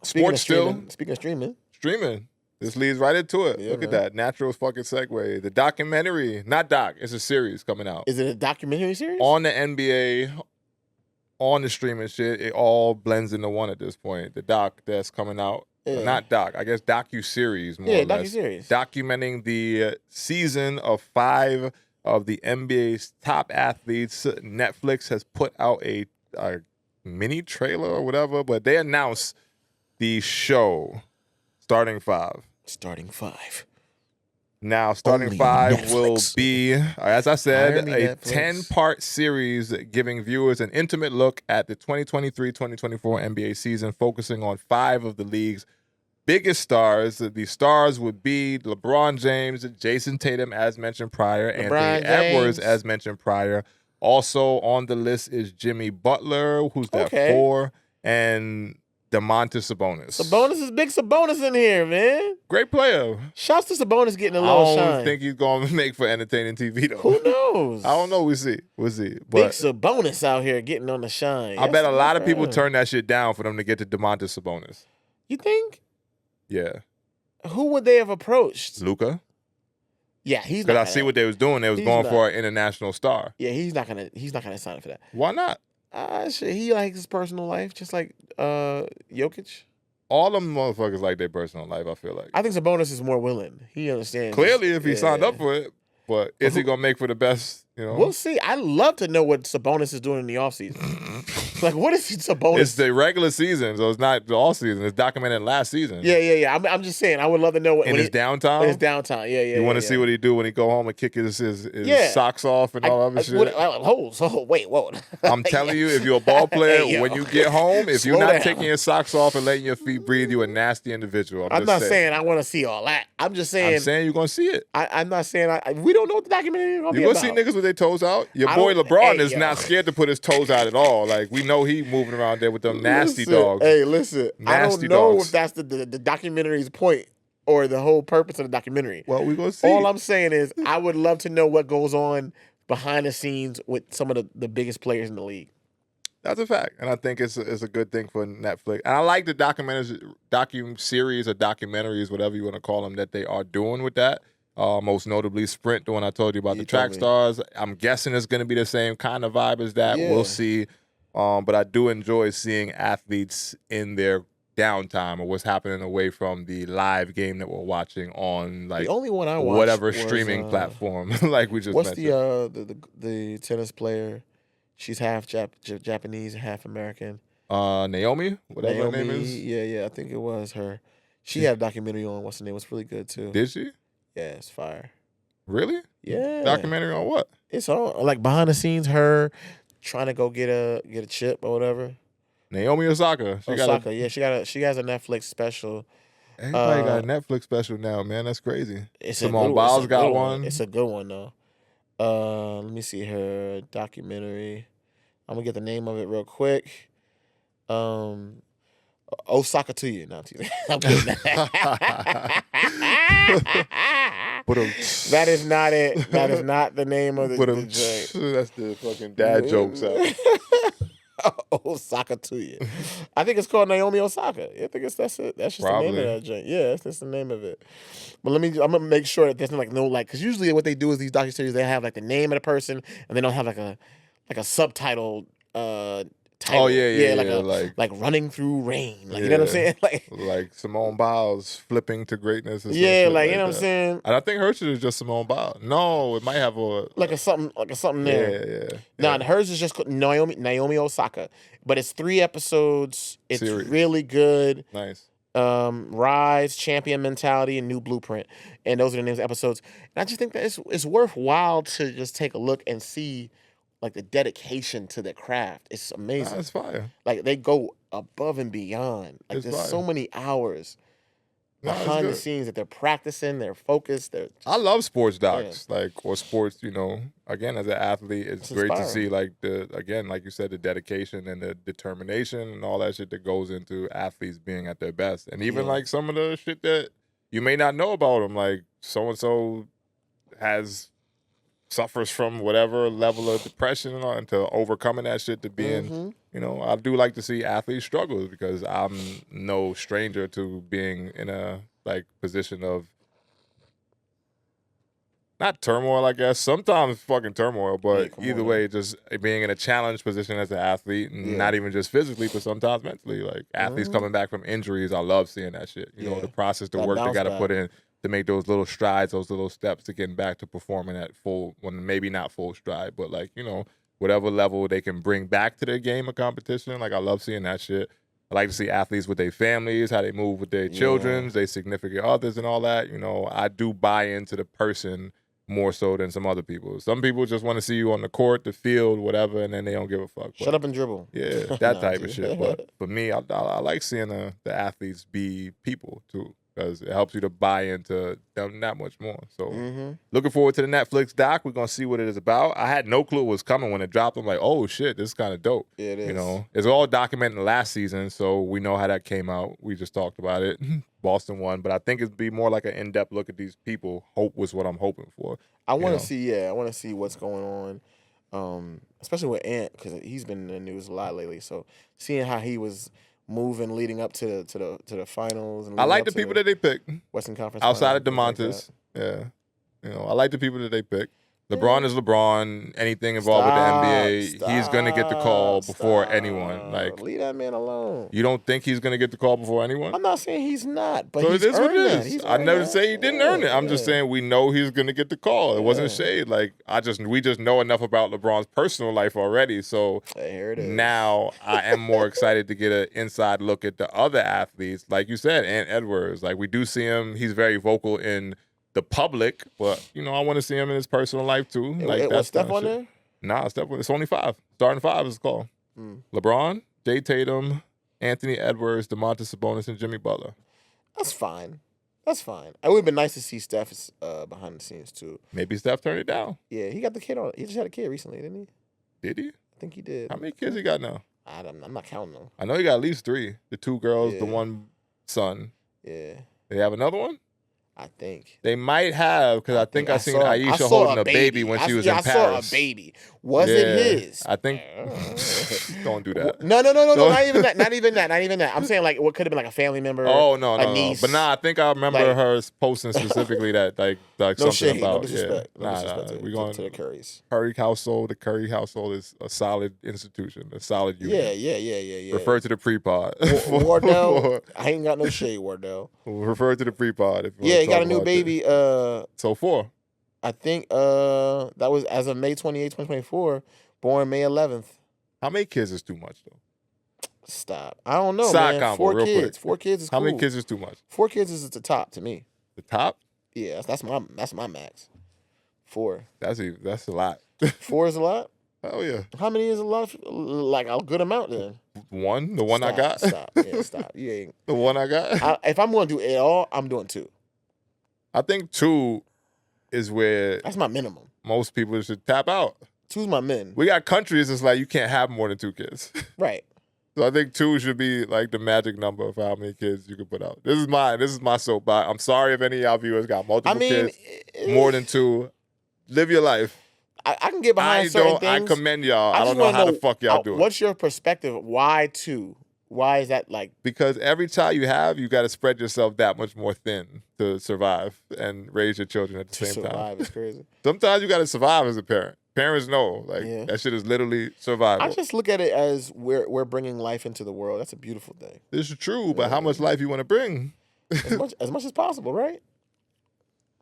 Speaking of streaming. This leads right into it. Yeah, Look at that. Natural fucking segue. The documentary, not doc, it's a series coming out. Is it a documentary series? On the NBA, on the streaming shit, it all blends into one at this point. The doc that's coming out. Yeah. Not doc, I guess docu-series more or less. Docu-series. Documenting the season of 5 of the NBA's top athletes. Netflix has put out a mini trailer or whatever, but they announced the show, Starting 5. Starting 5. Now, Starting Only 5 Netflix. will be, as I said, a Netflix. 10-part series giving viewers an intimate look at the 2023-2024 NBA season, focusing on 5 of the league's biggest stars. The stars would be LeBron James, Jayson Tatum, as mentioned prior, Anthony Edwards, as mentioned prior. Also on the list is Jimmy Butler, who's that 4, and Domantas Sabonis. Big Sabonis in here, man. Great player. Shouts to Sabonis getting a little shine. I don't think he's going to make for entertaining TV, though. Who knows? I don't know. We'll see. But Big Sabonis out here getting on the shine. I bet a lot of people turn that shit down for them to get to Domantas Sabonis. You think? Yeah. Who would they have approached? Luka. Yeah, he's not. Because I see what they was doing. They was going for an international star. Yeah, he's not gonna sign up for that. Why not? Shit, he likes his personal life, just like Jokic. All them motherfuckers like their personal life, I feel like. I think Sabonis is more willing. He understands. Clearly, if he signed up for it. But is he going to make for the best, We'll see. I'd love to know what Sabonis is doing in the offseason. Like, what is it's a bonus? It's the regular season, so it's not the all season. It's documented last season. Yeah. I'm just saying. I would love to know In his downtime. In his downtime. Yeah. You want to see what he do when he go home and kick his socks off and all other shit. Wait, whoa. I'm telling you, if you're a ball player, Hey, when you get home, if you're Slow not down. taking your socks off and letting your feet breathe, you're a nasty individual. I'm not saying I want to see all that. I'm just saying. I'm saying you're gonna see it. I'm not saying we don't know what the documentary is gonna be You're about. gonna see niggas with their toes out. Your boy LeBron is not scared to put his toes out at all. Like, we know he moving around there with them nasty dogs. Hey, listen. I Nasty don't know dogs. if that's the documentary's point or the whole purpose of the documentary. Well, we're gonna see. All I'm saying is I would love to know what goes on behind the scenes with some of the biggest players in the league. That's a fact, and I think it's a good thing for Netflix. And I like the docu-series or documentaries, whatever you want to call them, that they are doing with that. Most notably, Sprint, the one I told you about, the track stars. I'm guessing it's going to be the same kind of vibe as that. Yeah. We'll see. But I do enjoy seeing athletes in their downtime or what's happening away from the live game that we're watching on, like, The only one I watched whatever was, streaming platform, like we just what's mentioned. the tennis player? She's half Japanese, half American. Naomi, whatever her name is. Yeah, I think it was her. She had a documentary on what's the name. It was really good too. Did she? Yeah, it's fire. Really? Yeah. Documentary on what? It's on like behind the scenes, her trying to go get a chip or whatever. Naomi Osaka. She has a Netflix special. Everybody got a Netflix special now, man. That's crazy. It's Simone Biles got one. It's a good one though. Let me see her documentary. I'm gonna get the name of it real quick. Osaka to you, not to you. I'm kidding. That is not it. That is not the name of the joint. That's the fucking dad jokes out. Osaka to you. I think it's called Naomi Osaka. I think that's it. That's just Probably. the name of that joint. Yeah, that's the name of it. But I'm gonna make sure that there's because usually what they do is these docuseries, they have like the name of the person and they don't have like a subtitle title. Oh yeah, like running through rain. Like, you know what I'm saying? Like Simone Biles flipping to greatness. Or yeah, some like, shit you know what I'm that. saying? And I think her shit is just Simone Biles. No, it might have a something there. Yeah. No, hers is just called Naomi Osaka, but it's 3 episodes. It's Series. really good. Nice. Rise, Champion Mentality, and New Blueprint, and those are the names of episodes. And I just think that it's worthwhile to just take a look and see like the dedication to their craft. It's amazing. That's fire. Like, they go above and beyond. Like, It's there's fire. so many hours behind the scenes that they're practicing, they're focused. I love sports docs, or sports. Again, as an athlete, it's great to see like like you said, the dedication and the determination and all that shit that goes into athletes being at their best, and even like some of the shit that you may not know about them, like so and so suffers from whatever level of depression and to overcoming that shit to being, I do like to see athletes struggle because I'm no stranger to being in a position of not turmoil, I guess. Sometimes fucking turmoil, but either way, just being in a challenged position as an athlete, and not even just physically, but sometimes mentally. Like athletes coming back from injuries, I love seeing that shit. You know, the process, the work they got to put in to make those little strides, those little steps to getting back to performing at full, when maybe not full stride, but whatever level they can bring back to their game of competition. Like, I love seeing that shit. I like to see athletes with their families, how they move with their children, their significant others and all that. I do buy into the person more so than some other people. Some people just want to see you on the court, the field, whatever, and then they don't give a fuck. Shut up and dribble. Yeah, that type of shit. But for me, I like seeing the athletes be people too, because it helps you to buy into them that much more. So looking forward to the Netflix doc. We're going to see what it is about. I had no clue it was coming when it dropped. I'm like, oh shit, this is kind of dope. Yeah, it is. It's all documented last season, so we know how that came out. We just talked about it. Boston won, but I think it'd be more like an in-depth look at these people. Hope was what I'm hoping for. I want to see, I want to see what's going on, especially with Ant, because he's been in the news a lot lately. So seeing how he was moving leading up to the finals. And I like the people that they picked. Western Conference outside finals, of DeMontis. I like the people that they picked. LeBron is LeBron. Anything involved with the NBA, he's going to get the call before anyone. Like, leave that man alone. You don't think he's going to get the call before anyone? I'm not saying he's not, but so he's it is what it earned is. that. I never say he didn't earn it. I'm just saying we know he's going to get the call. It wasn't shade. Like we just know enough about LeBron's personal life already. So here it is. Now I am more excited to get an inside look at the other athletes, like you said, and Edwards. Like we do see him. He's very vocal in the public, but I want to see him in his personal life too. Like was Steph on there? Nah, Steph. It's only 5. Starting 5 is called. LeBron, Jay Tatum, Anthony Edwards, DeMontis Sabonis, and Jimmy Butler. That's fine. It would have been nice to see Steph behind the scenes too. Maybe Steph turned it down. Yeah, he got the kid on. He just had a kid recently, didn't he? Did he? I think he did. How many kids he got now? I'm not counting them. I know he got at least 3. The 2 girls, the 1 son. Yeah. They have another one? I think they might have, because I think I seen Aisha holding a baby when she was in Paris. I saw a baby. Was it his? I think. Don't do that. No. Not even that. I'm saying like what could have been like a family member. Oh no. Niece. But I think I remember her posting specifically that like no something shade, about no disrespect. We're going to the Currys. Curry household. The Curry household is a solid institution, a solid unit. Yeah. Refer to the pre-pod. Wardell. I ain't got no shade, Wardell. Refer to the pre-pod. He got a new baby. So 4. I think that was as of May 28, 2024, born May 11th. How many kids is too much though? Stop. I don't know, Side man. combo, 4 real kids. quick. 4 kids is cool. How many kids is too much? 4 kids is at the top to me. The top? Yeah, that's my max. 4. That's a lot. 4 is a lot? Oh yeah. How many is a lot? Like a good amount then? 1. The one I got. Stop. Yeah, stop. You ain't. The one I got. If I'm going to do it all, I'm doing 2. I think 2 is where that's my minimum. Most people should tap out. 2's my min. We got countries that's like you can't have more than 2 kids. Right. So I think 2 should be like the magic number of how many kids you can put out. This is my soapbox. I'm sorry if any of y'all viewers got multiple kids, more than 2. Live your life. I can get behind certain things. I commend y'all. I don't know how the fuck y'all do it. What's your perspective? Why 2? Why is that like? Because every child you have, you got to spread yourself that much more thin to survive and raise your children at the same time. Survive is crazy. Sometimes you got to survive as a parent. Parents know, that shit is literally survival. I just look at it as we're bringing life into the world. That's a beautiful thing. This is true, but how much life you want to bring? As much as possible, right?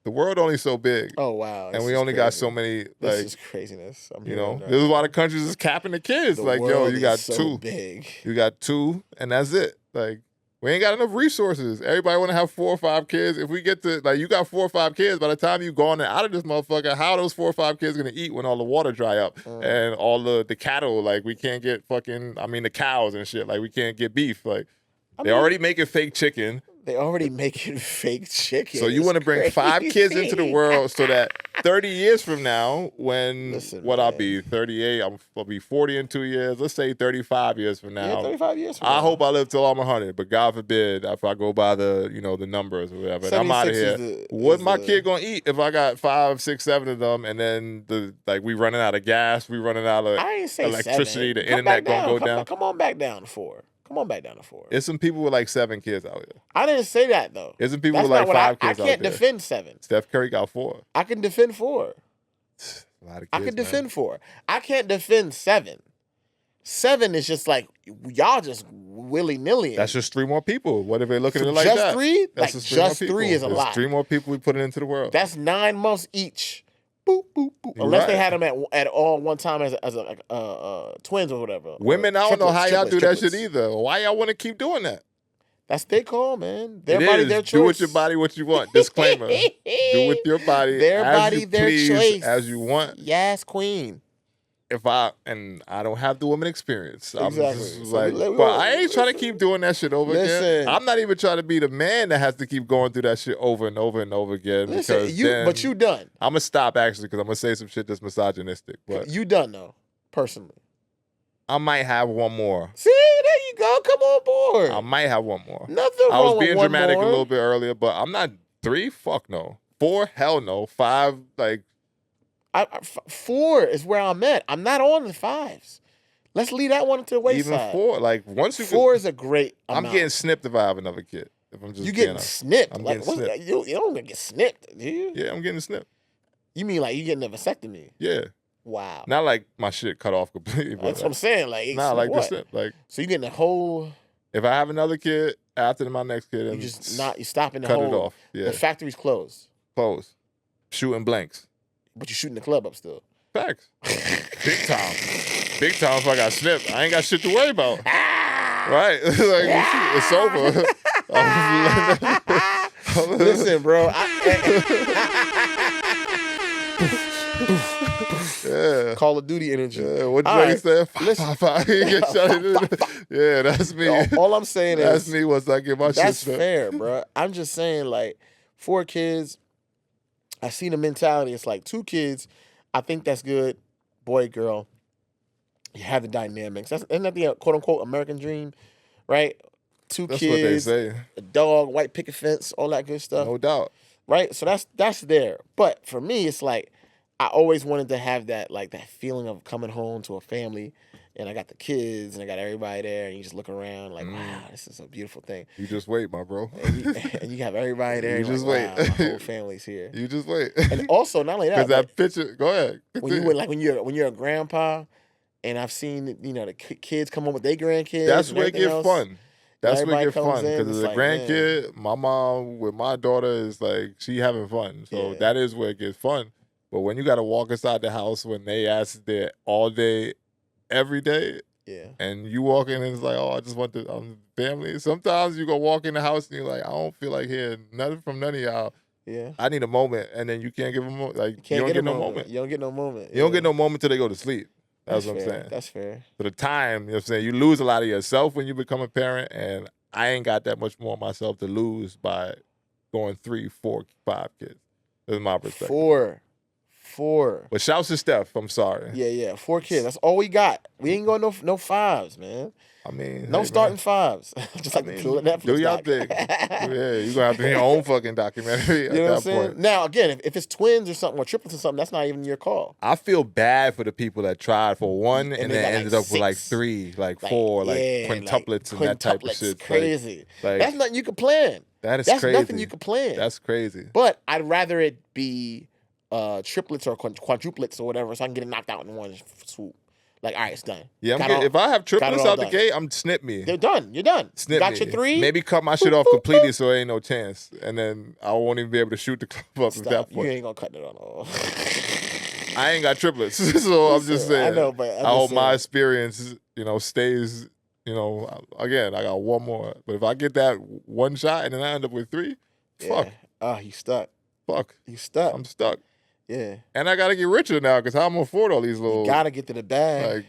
The world only so big. Oh wow! And we only got so many. This is craziness. This is why the countries is capping the kids. You got 2. Big. You got 2, and that's it. Like we ain't got enough resources. Everybody want to have 4 or 5 kids. If we get to you got 4 or 5 kids, by the time you gone out of this motherfucker, how are those 4 or 5 kids gonna eat when all the water dry up and all the cattle? Like we can't get the cows and shit. Like we can't get beef. Like they already making fake chicken. They already making fake chicken. So you want to bring 5 kids into the world so that 30 years from now, when I'll be 38, I'll be 40 in 2 years. Let's say 35 years from now. Yeah, 35 years from now. I hope I live till I'm 100, but God forbid if I go by the the numbers or whatever. And I'm out of here. What my kid gonna eat if I got 5, 6, 7 of them, and then we running out of gas, we running out of electricity, 7. the internet gonna go down. Come on back down to 4. Come on back down to 4. There's some people with 7 kids out here. I didn't say that though. There's some people with 5 kids out there. I can't defend 7. Steph Curry got 4. I can defend 4. A lot of kids, I can defend 4. I can't defend 7. 7 is just y'all just willy-nilly. That's just 3 more people. What if they're looking at it like just that? 3? That's just 3 is a lot. 3 more people we put into the world. That's 9 months each. Boop, boop, boop. Unless they had them at all one time as twins or whatever. Women, I don't know how y'all do that shit either. Why y'all want to keep doing that? That's their call, man. Their body, their choice. Do with your body what you want. Disclaimer. Do with your body their as body, you their please, choice. as you want. Yes, queen. I don't have the woman experience. Exactly. But I ain't trying to keep doing that shit over again. I'm not even trying to be the man that has to keep going through that shit over and over and over again. But you done. I'm gonna stop actually because I'm gonna say some shit that's misogynistic. But you done though, personally. I might have one more. See, there you go. Come on board. I might have one more. Nothing wrong I was being with one dramatic more. a little bit earlier, but I'm not 3. Fuck no. 4. Hell no. 5. 4 is where I'm at. I'm not on the 5s. Let's leave that one to the wayside. Even 4. Once you 4 is a great amount. I'm getting snipped if I have another kid. If I'm just you getting snipped. I'm getting snipped. You don't get snipped, do you? Yeah, I'm getting snipped. You mean like you getting a vasectomy? Yeah. Wow. Not like my shit cut off completely. But That's what I'm saying. Like, nah, like what? this. Like, so you getting a whole. if I have another kid after my next kid, You just not. You stopping the cut whole. it off. Yeah. The factory's closed. Close. Shooting blanks. But you're shooting the club up still. Facts. Big time. Big time if I got snipped. I ain't got shit to worry about. Right? Like, it's over. Listen, bro. Yeah. Call of Duty energy. Yeah, what All Drake right. said? Listen. Yeah, that's me. All I'm saying That's is me once I get my shit that's snipped. fair, bro. I'm just saying, like, 4 kids. I see the mentality. It's like 2 kids. I think that's good. Boy, girl. You have the dynamics. Isn't that the quote unquote American dream, right? 2 That's kids, what they say. a dog, white picket fence, all that good stuff. No doubt. Right? So that's there. But for me, it's like I always wanted to have that feeling of coming home to a family, and I got the kids and I got everybody there, and you just look around like, wow, this is a beautiful thing. You just wait, my bro. And you have everybody there. You and just like, wait. wow, my whole family's here. You just wait. And also, not only that, Because that but picture, go ahead. when you're a grandpa, and I've seen the kids come home with their grandkids. That's and where it everything gets else. fun. That's where it Everybody gets comes fun. in, Because as it's a like, grandkid, my mom with my daughter is like, she having fun. So Yeah. that is where it gets fun. But when you got to walk inside the house when they ask there all day, every day, Yeah. and you walk in and it's like, oh, I just want the family. Sometimes you go walk in the house and you're like, I don't feel like hearing nothing from none of y'all. Yeah. I need a moment. And then you can't give them, like, you Can't don't get a no moment. You don't get no moment. You don't get no moment till they go to sleep. That's what I'm fair. saying. That's fair. For the time, you know what I'm saying? You lose a lot of yourself when you become a parent, and I ain't got that much more of myself to lose by going 3, 4, 5 kids. That's my perspective. 4. But shouts to Steph. I'm sorry. Yeah. 4 kids. That's all we got. We ain't going no 5s, man. I mean, No hey, starting man. 5s. Just like I mean, the Netflix do y'all doc. thing. Yeah, you're gonna have to do your own fucking documentary at You know what I'm that saying? point. Now, again, if it's twins or something or triplets or something, that's not even your call. I feel bad for the people that tried for 1 and they then got, ended like, up with like 6. 3, like 4, like yeah, quintuplets and that type of quintuplets, shit. Crazy. Like, That's nothing you can plan. that is That's crazy. nothing you can plan. That's crazy. But I'd rather it be triplets or quadruplets or whatever, so I can get it knocked out in one swoop. Like, all right, it's done. Yeah, Got if I have triplets all out the done. gate, I'm snip me. They're done. You're done. Snip You got me. your 3. Maybe cut my shit off completely so there ain't no chance. And then I won't even be able to shoot the club up at Stop. that You point. ain't gonna cut it on all. I ain't got triplets. So I'm just saying. I know, but I hope my experience, stays, again, I got 1 more. But if I get that 1 shot and then I end up with 3, fuck. You stuck. Fuck. You stuck. I'm stuck. Yeah. And I got to get richer now because how I'm going to afford all these little, You gotta get to the bag.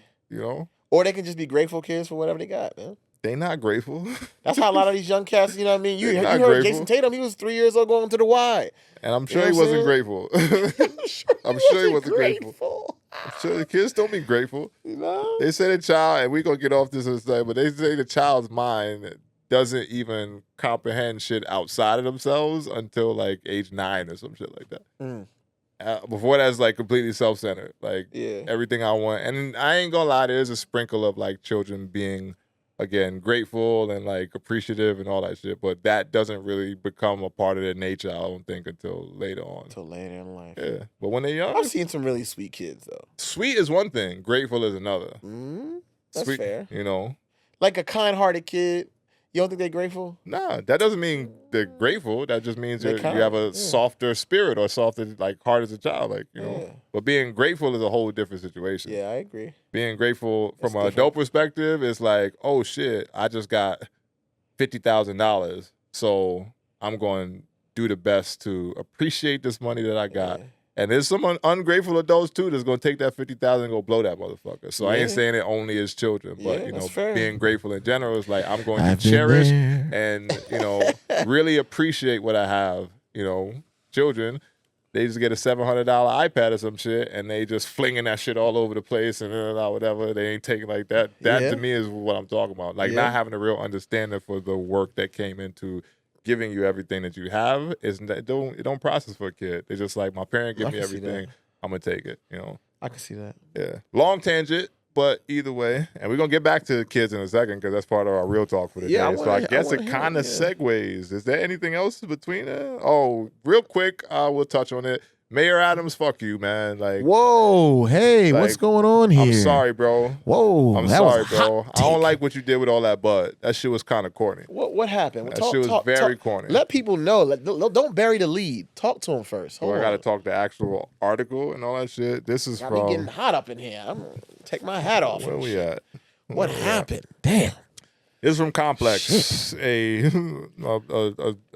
Or they can just be grateful kids for whatever they got, man. They not grateful. That's how a lot of these young cats, you know what I mean? You They're not heard grateful. Jayson Tatum, he was 3 years old going to the Y. And I'm You sure know he what I'm wasn't saying? grateful. I'm sure he wasn't grateful. I'm sure the kids don't be grateful. You know? They say the child, and we're going to get off this and say, but they say the child's mind doesn't even comprehend shit outside of themselves until like age 9 or some shit like that. Mm. Before that's like completely self-centered. Like Yeah. everything I want. And I ain't going to lie, there's a sprinkle of like children being, again, grateful and like appreciative and all that shit. But that doesn't really become a part of their nature, I don't think, until later on. Until later in life. Yeah. But when they're young, I've seen some really sweet kids, though. sweet is one thing, grateful is another. That's Sweet, fair. Like a kind-hearted kid. You don't think they're grateful? Nah, that doesn't mean they're grateful. That just means They're you kind, have a yeah. softer spirit or softer like heart as a child, Yeah. But being grateful is a whole different situation. Yeah, I agree. Being grateful That's from an adult perspective is like, oh shit, I just got $50,000, so I'm going to do the best to appreciate this money that I got. Yeah. And there's some ungrateful adults too that's gonna take that $50,000 and go blow that motherfucker. So I ain't Yeah. saying it only is children, but Yeah, that's fair. being grateful in general is like I'm going to cherish and really appreciate what I have. Children, they just get a $700 iPad or some shit and they just flinging that shit all over the place and whatever. They ain't taking like that. That Yeah. to me is what I'm talking about. Like Yeah. not having a real understanding for the work that came into giving you everything that you have it don't process for a kid. They're just like, my parent give I me can see everything. that. I'm gonna take it. I can see that. Yeah. Long tangent, but either way, and we're gonna get back to the kids in a second because that's part of our real talk for the Yeah, I day. So wanna- I I guess wanna it hear kind of it, yeah. segues. Is there anything else between that? Oh, real quick, we'll touch on it. Mayor Adams, fuck you, man. Like, whoa, hey, like, what's going on here? I'm sorry, bro. Whoa, I'm that sorry, was a bro. hot I don't take. like what you did with all that bud. That shit was kind of corny. What happened? That shit was very corny. Let people know. Don't bury the lead. Talk to him first. So I got to talk the actual article and all that shit. This is from. Getting hot up in here. I'm gonna take my hat off. Where we at? What happened? Damn. This is from Complex, a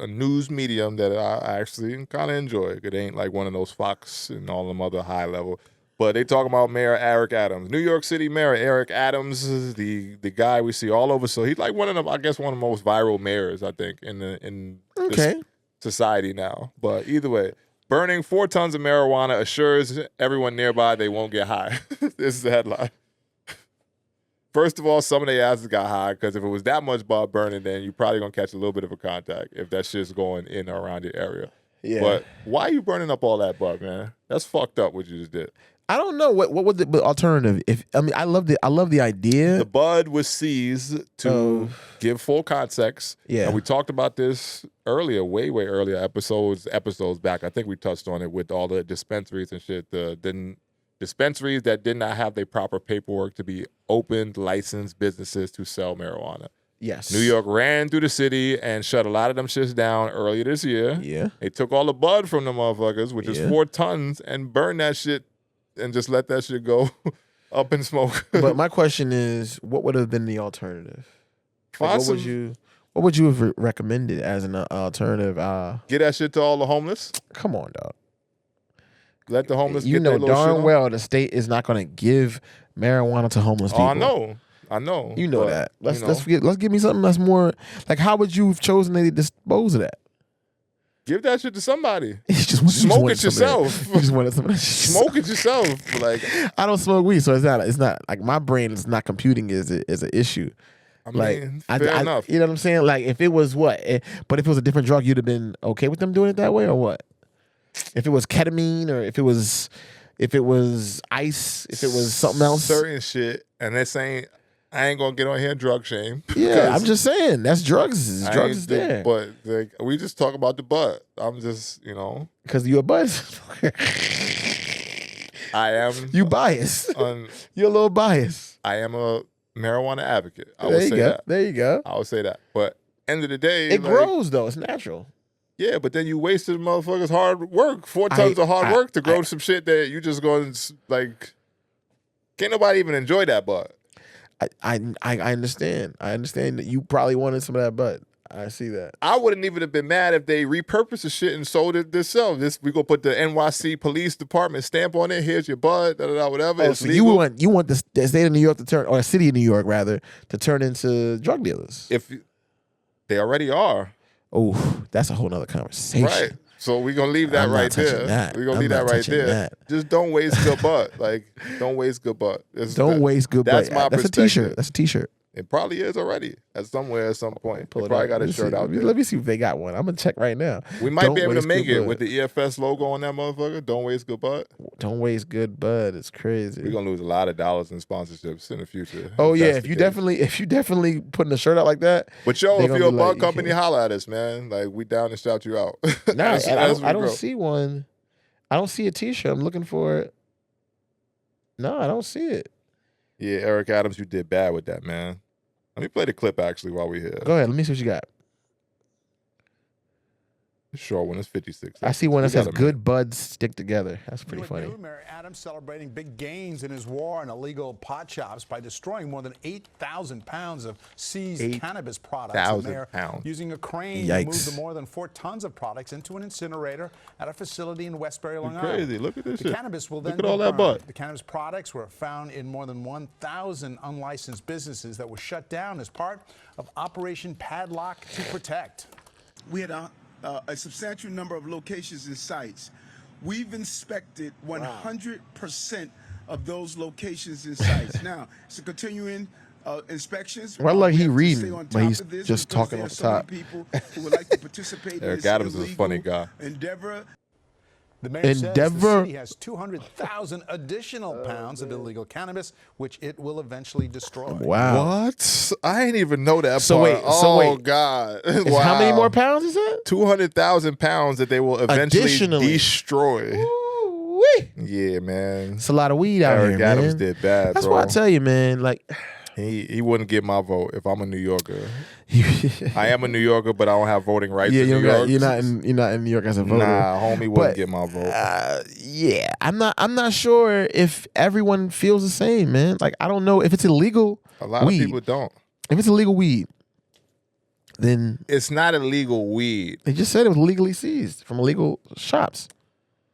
news medium that I actually kind of enjoy. It ain't like one of those Fox and all them other high level. But they talking about Mayor Eric Adams. New York City Mayor Eric Adams, the guy we see all over. So he's like one of the most viral mayors, I think, in this society now. But either way, burning 4 tons of marijuana assures everyone nearby they won't get high. This is the headline. First of all, some of their asses got high because if it was that much bud burning, then you're probably going to catch a little bit of a contact if that shit's going in or around your area. Yeah. But why are you burning up all that bud, man? That's fucked up what you just did. I don't know what was the alternative. I love the idea. The bud was seized to give full context. Yeah. And we talked about this earlier, way earlier episodes back. I think we touched on it with all the dispensaries and shit. Dispensaries that did not have their proper paperwork to be opened, licensed businesses to sell marijuana. Yes. New York ran through the city and shut a lot of them shits down earlier this year. Yeah. They took all the bud from the motherfuckers, which is 4 tons, and burned that shit and just let that shit go up in smoke. But my question is, what would have been the alternative? Like, what would you have recommended as an alternative? Get that shit to all the homeless. Come on, dog. Let the homeless you get know their little darn shit well the state is not going to give marijuana to homeless people. I know. You know that. Let's give me something that's more like, how would you have chosen to dispose of that? Give that shit to somebody. Smoke it yourself. You just wanted somebody. Smoke it yourself. Like, I don't smoke weed, so it's not like my brain is not computing as an issue. I mean, fair enough. You know what I'm saying? Like, if it was but if it was a different drug, you'd have been okay with them doing it that way, or what? If it was ketamine, or if it was ice, if it was something else, certain shit, and they're saying I ain't gonna get on here and drug shame. Yeah, I'm just saying that's drugs. Drugs is there, but we just talk about the bud. I'm just because you're a bud. I am. You biased. You're a little biased. I am a marijuana advocate. There you go. I would say that. But end of the day, it grows though. It's natural. Yeah, but then you wasted motherfuckers' hard work. 4 tons of hard work to grow some shit that you just going can't nobody even enjoy that bud. I understand. I understand that you probably wanted some of that bud. I see that. I wouldn't even have been mad if they repurposed the shit and sold it themselves. We gonna put the NYC Police Department stamp on it. Here's your bud, whatever. Oh, so you want the state of New York to turn, or the city of New York rather, to turn into drug dealers? If they already are. Oh, that's a whole nother conversation. Right. So we're going to leave that right there. We're going to leave that right there. Just don't waste good bud. Don't waste good bud. Don't waste good bud. That's my perspective. That's a t-shirt. It probably is already at some point. They probably got a shirt out there. Let me see if they got one. I'm going to check right now. We might be able to make it with the EFS logo on that motherfucker. Don't waste good bud. Don't waste good bud. It's crazy. We're going to lose a lot of dollars in sponsorships in the future. Oh, yeah. If you definitely putting a shirt out like that. But if you're a bud company, holla at us, man. We down to shout you out. Nah, I don't see one. I don't see a t-shirt. I'm looking for it. No, I don't see it. Yeah, Eric Adams, you did bad with that, man. Let me play the clip, actually, while we're here. Go ahead. Let me see what you got. Short one is 56. I see one that says "Good buds stick together." That's pretty funny. Mayor Adams celebrating big gains in his war on illegal pot shops by destroying more than 8,000 pounds of seized cannabis products. 8,000 pounds. Using a crane to move the more than 4 tons of products into an incinerator at a facility in Westbury, Long Island. Crazy! Look at this shit. The cannabis will then look at all that bud. The cannabis products were found in more than 1,000 unlicensed businesses that were shut down as part of Operation Padlock to Protect. We had a substantial number of locations and sites. We've inspected 100% of those locations and sites. Now, it's a continuing inspections. Well, like he reading, but he's just talking off the top. People who would like to participate Eric in this Adams is a funny guy. endeavor. The mayor says the city has 200,000 additional pounds of illegal cannabis, which it will eventually destroy. Wow. What? I ain't even know that part. So wait. God. How many more pounds is that? 200,000 pounds that they will eventually destroy. Ooh. Yeah, man. It's a lot of weed out Eric here, Adams man. did bad, That's bro. why I tell you, man. Like, He wouldn't get my vote if I'm a New Yorker. I am a New Yorker, but I don't have voting rights in New York. you're not in New York as a voter. Nah, homie wouldn't get my vote. Yeah, I'm not sure if everyone feels the same, man. Like, I don't know if it's illegal. A lot weed. of people don't. If it's illegal weed, then It's not illegal weed. they just said it was legally seized from illegal shops.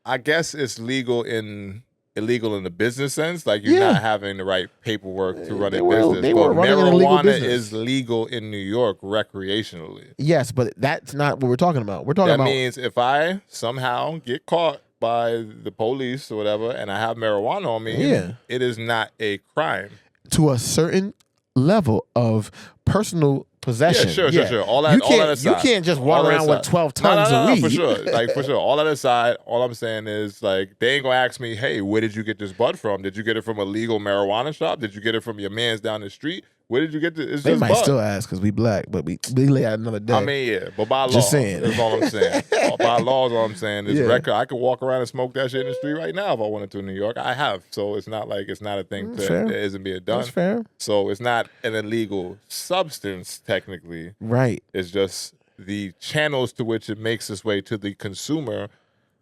I guess it's illegal in the business sense, like you're Yeah. not having the right paperwork to run They a were- business. they But were running an illegal marijuana business. is legal in New York recreationally. Yes, but that's not what we're talking about. We're talking That about means if I somehow get caught by the police or whatever, and I have marijuana on me, Yeah. it is not a crime. to a certain level of personal possession. Yeah, sure. All that, you all can't, that aside. You can't just walk All that around with aside. 12 No, tons of weed. for sure. Like, for sure. All that aside, all I'm saying is, like, they ain't gonna ask me, hey, where did you get this bud from? Did you get it from a legal marijuana shop? Did you get it from your man's down the street? Where did you get this? It's They just might bud. still ask because we black, but we lay out another day. I mean, yeah, but by law, Just saying. that's all I'm saying. By law is all I'm saying. This Yeah. record, I could walk around and smoke that shit in the street right now if I wanted to in New York. I have, so it's not like it's not a thing Fair. that isn't being done. That's fair. So it's not an illegal substance technically. Right. It's just the channels to which it makes its way to the consumer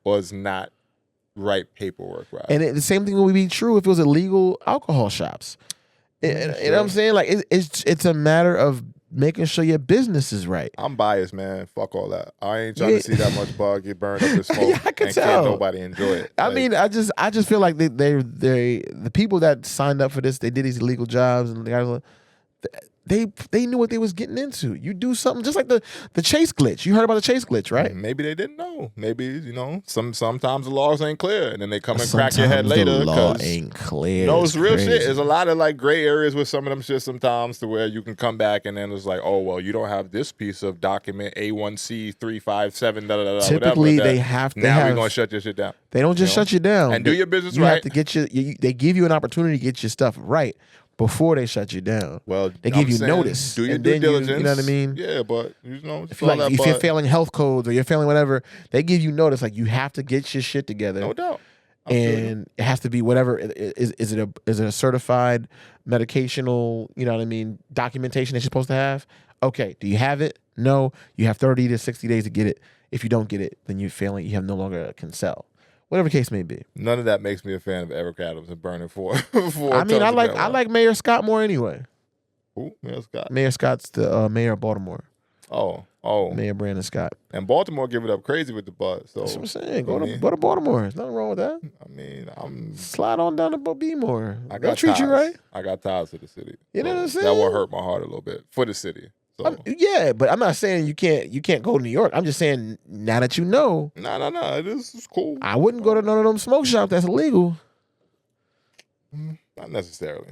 was not right paperwork. Right. And the same thing would be true if it was illegal alcohol shops. You know what I'm saying? Like, it's a matter of making sure your business is right. I'm biased, man. Fuck all that. I ain't trying Yeah. to see that much bug get burned up in smoke Yeah, I can and tell. can't nobody enjoy it. I Like, mean, I just feel like the people that signed up for this, they did these illegal jobs, and the guys were- they knew what they was getting into. You do something just like the chase glitch. You heard about the chase glitch, right? maybe they didn't know. Maybe, sometimes the laws ain't clear, and then they come and crack your head Sometimes later. the law 'cause- ain't clear. No, it's real crazy. shit. There's a lot of like gray areas with some of them shit sometimes to where you can come back and then it's like, oh well, you don't have this piece of document A1C357 Typically, whatever, they have to now have. we're gonna shut your shit down. They don't just you know? shut you down And do your business you right. have to get they give you an opportunity to get your stuff right before they shut you down. Well, They give I'm you saying, notice, Do your and due then diligence. you know what I mean? Yeah, but If you're failing health codes or you're failing whatever, they give you notice. Like, you have to get your shit together. no doubt. Absolutely. And it has to be whatever is it a certified medicational, you know what I mean, documentation that you're supposed to have? Okay, do you have it? No, you have 30 to 60 days to get it. If you don't get it, then you're failing. You have no longer can sell. Whatever the case may be. None of that makes me a fan of Eric Adams and burning for. I mean, I like Mayor Scott more anyway. Who? Mayor Scott. Mayor Scott's the mayor of Baltimore. Oh, Mayor Brandon Scott. and Baltimore give it up crazy with the buzz. So That's what I'm saying. Go I to mean- Baltimore. There's nothing wrong with that. I mean, I'm. Slide on down to Baltimore. I They'll got treat ties. you right. I got ties to the city. You know what I'm That saying? will hurt my heart a little bit for the city. So Yeah, but I'm not saying you can't go to New York. I'm just saying now that you know, no. It's cool. I wouldn't go to none of them smoke shops that's illegal. Not necessarily.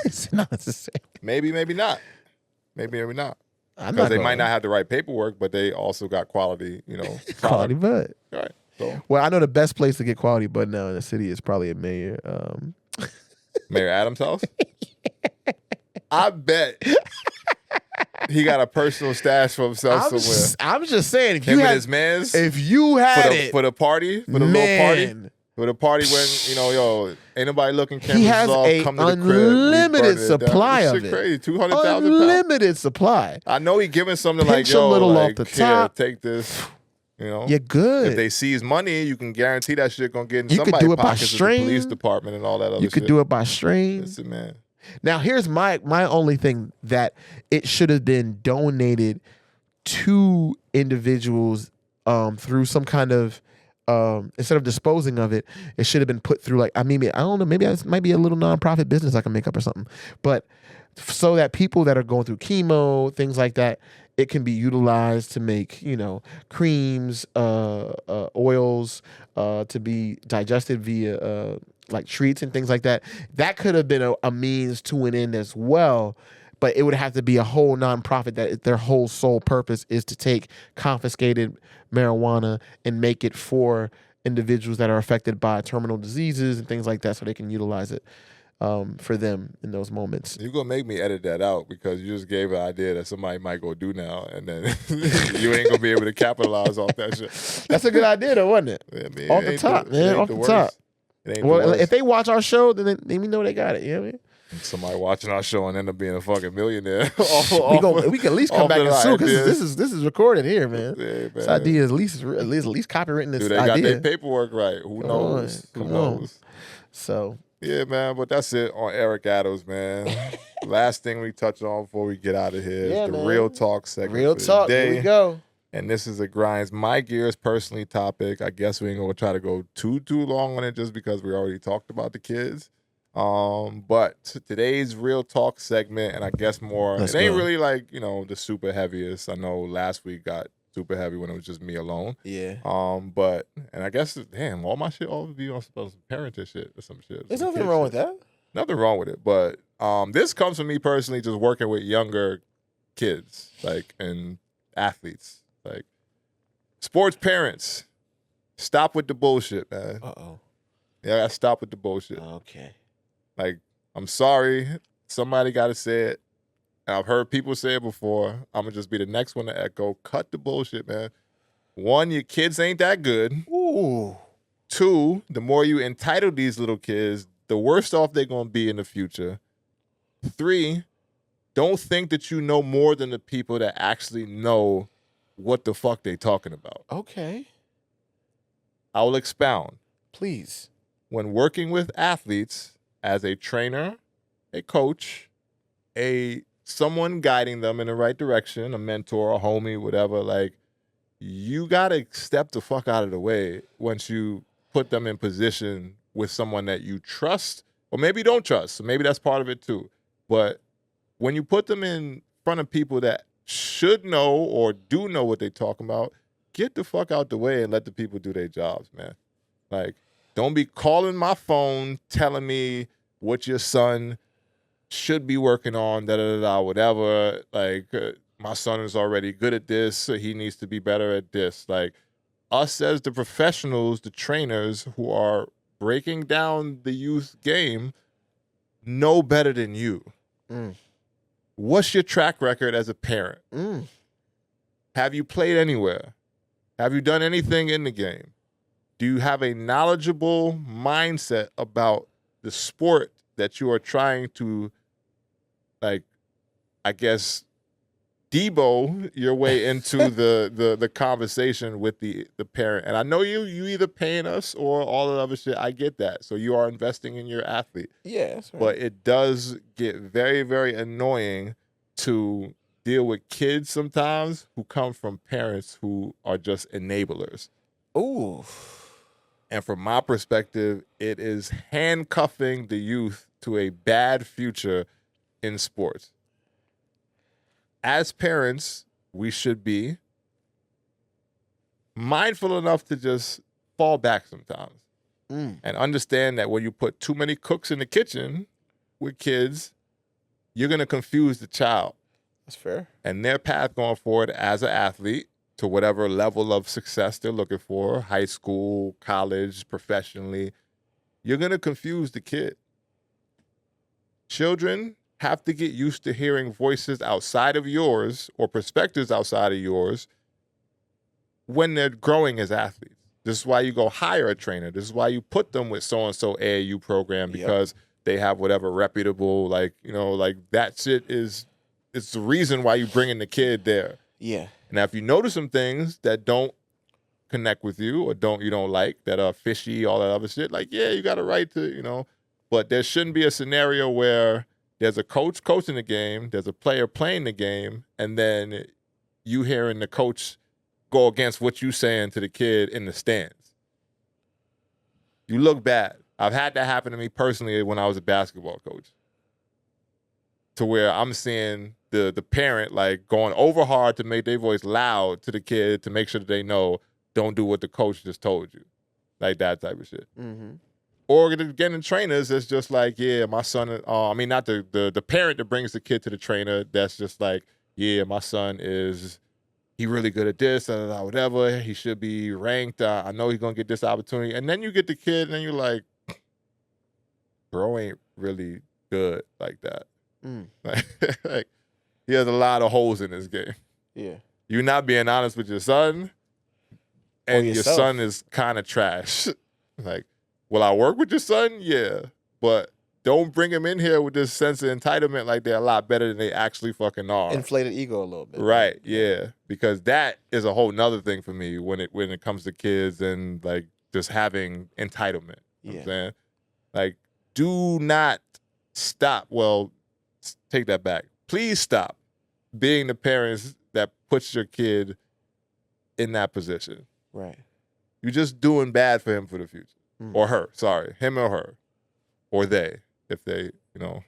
It's not necessary. Maybe not. Maybe not. I'm Because they going. might not have the right paperwork, but they also got quality. quality bud. Right. So Well, I know the best place to get quality bud now in the city is probably at Mayor. Mayor Adams' house. I bet he got a personal stash for himself somewhere. I'm just saying, if Him you and had, his mans if you had it, for the party, for the little party. man, For the party when, ain't nobody looking, cameras he has off, a come to the crib. we unlimited burn it down. supply This of shit it. crazy, 200,000 pounds. unlimited supply. I know he giving something like, Pinch a little like, off the here, top. take this. You're good. If they seize money, you can guarantee that shit gonna get in You could somebody's do it by pockets, as the strain. police department and all that other You could shit. do it by strain. Listen, man. Now, here's my only thing, that it should have been donated to individuals through some kind of instead of disposing of it, it should have been put through, like, I don't know, maybe it might be a little nonprofit business I can make up or something, but so that people that are going through chemo, things like that, it can be utilized to make, creams, oils, to be digested via like treats and things like that. That could have been a means to an end as well, but it would have to be a whole nonprofit that their whole sole purpose is to take confiscated marijuana and make it for individuals that are affected by terminal diseases and things like that, so they can utilize it for them in those moments. You're gonna make me edit that out because you just gave an idea that somebody might go do now, and then you ain't gonna be able to capitalize off that shit. That's a good idea, though, wasn't it? Yeah, man, Off it the ain't top, it man, ain't off the top. It ain't the Well, worst. if they watch our show, then we know they got it. You know what I mean? Somebody watching our show and end up being a fucking millionaire. We can at least come back and sue because this is recorded here, man. Yeah, man. This idea is at least copywritten. This Dude, they idea. got their paperwork right. Who knows? Come Who knows? So Yeah, man. But that's it on Eric Adams, man. Last thing we touch on before we get out of here is the man. Real Talk segment. Real for the talk. day. Here we go. And this is a Grinds My Gears personally topic. I guess we ain't gonna try to go too long on it just because we already talked about the kids. But today's Real Talk segment, and I guess more, it ain't really like, the super heaviest. I know last week got super heavy when it was just me alone. Yeah. But, and I guess, damn, all my shit all be on some parenting shit or some shit. There's nothing wrong with that. Nothing wrong with it. But this comes from me personally just working with younger kids, and athletes. Sports parents, stop with the bullshit, man. Uh-oh. Yeah, I gotta stop with the bullshit. Okay. I'm sorry. Somebody got to say it. And I've heard people say it before. I'm going to just be the next one to echo. Cut the bullshit, man. 1, your kids ain't that good. Ooh. 2, the more you entitle these little kids, the worse off they're going to be in the future. 3, don't think that you know more than the people that actually know what the fuck they talking about. Okay. I will expound. Please. When working with athletes, as a trainer, a coach, someone guiding them in the right direction, a mentor, a homie, whatever, you gotta step the fuck out of the way once you put them in position with someone that you trust, or maybe don't trust. So maybe that's part of it too. But when you put them in front of people that should know or do know what they're talking about, get the fuck out the way and let the people do their jobs, man. Don't be calling my phone telling me what your son should be working on, whatever. My son is already good at this, so he needs to be better at this. Us as the professionals, the trainers who are breaking down the youth game, know better than you. What's your track record as a parent? Have you played anywhere? Have you done anything in the game? Do you have a knowledgeable mindset about the sport that you are trying to, debo your way into the conversation with the parent? And I know you either paying us or all the other shit. I get that. So you are investing in your athlete. Yeah, that's right. But it does get very, very annoying to deal with kids sometimes who come from parents who are just enablers. Ooh. And from my perspective, it is handcuffing the youth to a bad future in sports. As parents, we should be mindful enough to just fall back sometimes and understand that when you put too many cooks in the kitchen with kids, you're going to confuse the child. That's fair. And their path going forward as an athlete to whatever level of success they're looking for, high school, college, professionally, you're going to confuse the kid. Children have to get used to hearing voices outside of yours or perspectives outside of yours when they're growing as athletes. This is why you go hire a trainer. This is why you put them with so-and-so AAU program, because they have whatever reputable, that shit it's the reason why you bringing the kid there. Yeah. Now, if you notice some things that don't connect with you or you don't like, that are fishy, all that other shit, you got a right to, but there shouldn't be a scenario where there's a coach coaching the game, there's a player playing the game, and then you hearing the coach go against what you saying to the kid in the stands. You look bad. I've had that happen to me personally when I was a basketball coach, to where I'm seeing the parent going over hard to make their voice loud to the kid to make sure that they know, don't do what the coach just told you. That type of shit. Mm-hmm. Or getting trainers that's just my son, not the parent that brings the kid to the trainer that's just my son he really good at this, whatever, he should be ranked, I know he's going to get this opportunity. And then you get the kid and you're like, bro ain't really good like that. He has a lot of holes in his game. Yeah. You're not being honest with your son, and your son is kind of trash. Will I work with your son? Yeah. But don't bring him in here with this sense of entitlement like they're a lot better than they actually fucking are. Inflated ego a little bit. Right, yeah. Because that is a whole nother thing for me when it comes to kids and like just having entitlement. You know what I'm saying? Like, do not stop. Well, take that back. Please stop being the parents that puts your kid in that position. Right. You're just doing bad for him for the future. Or her, sorry. Him or her. Or they, if they, you know.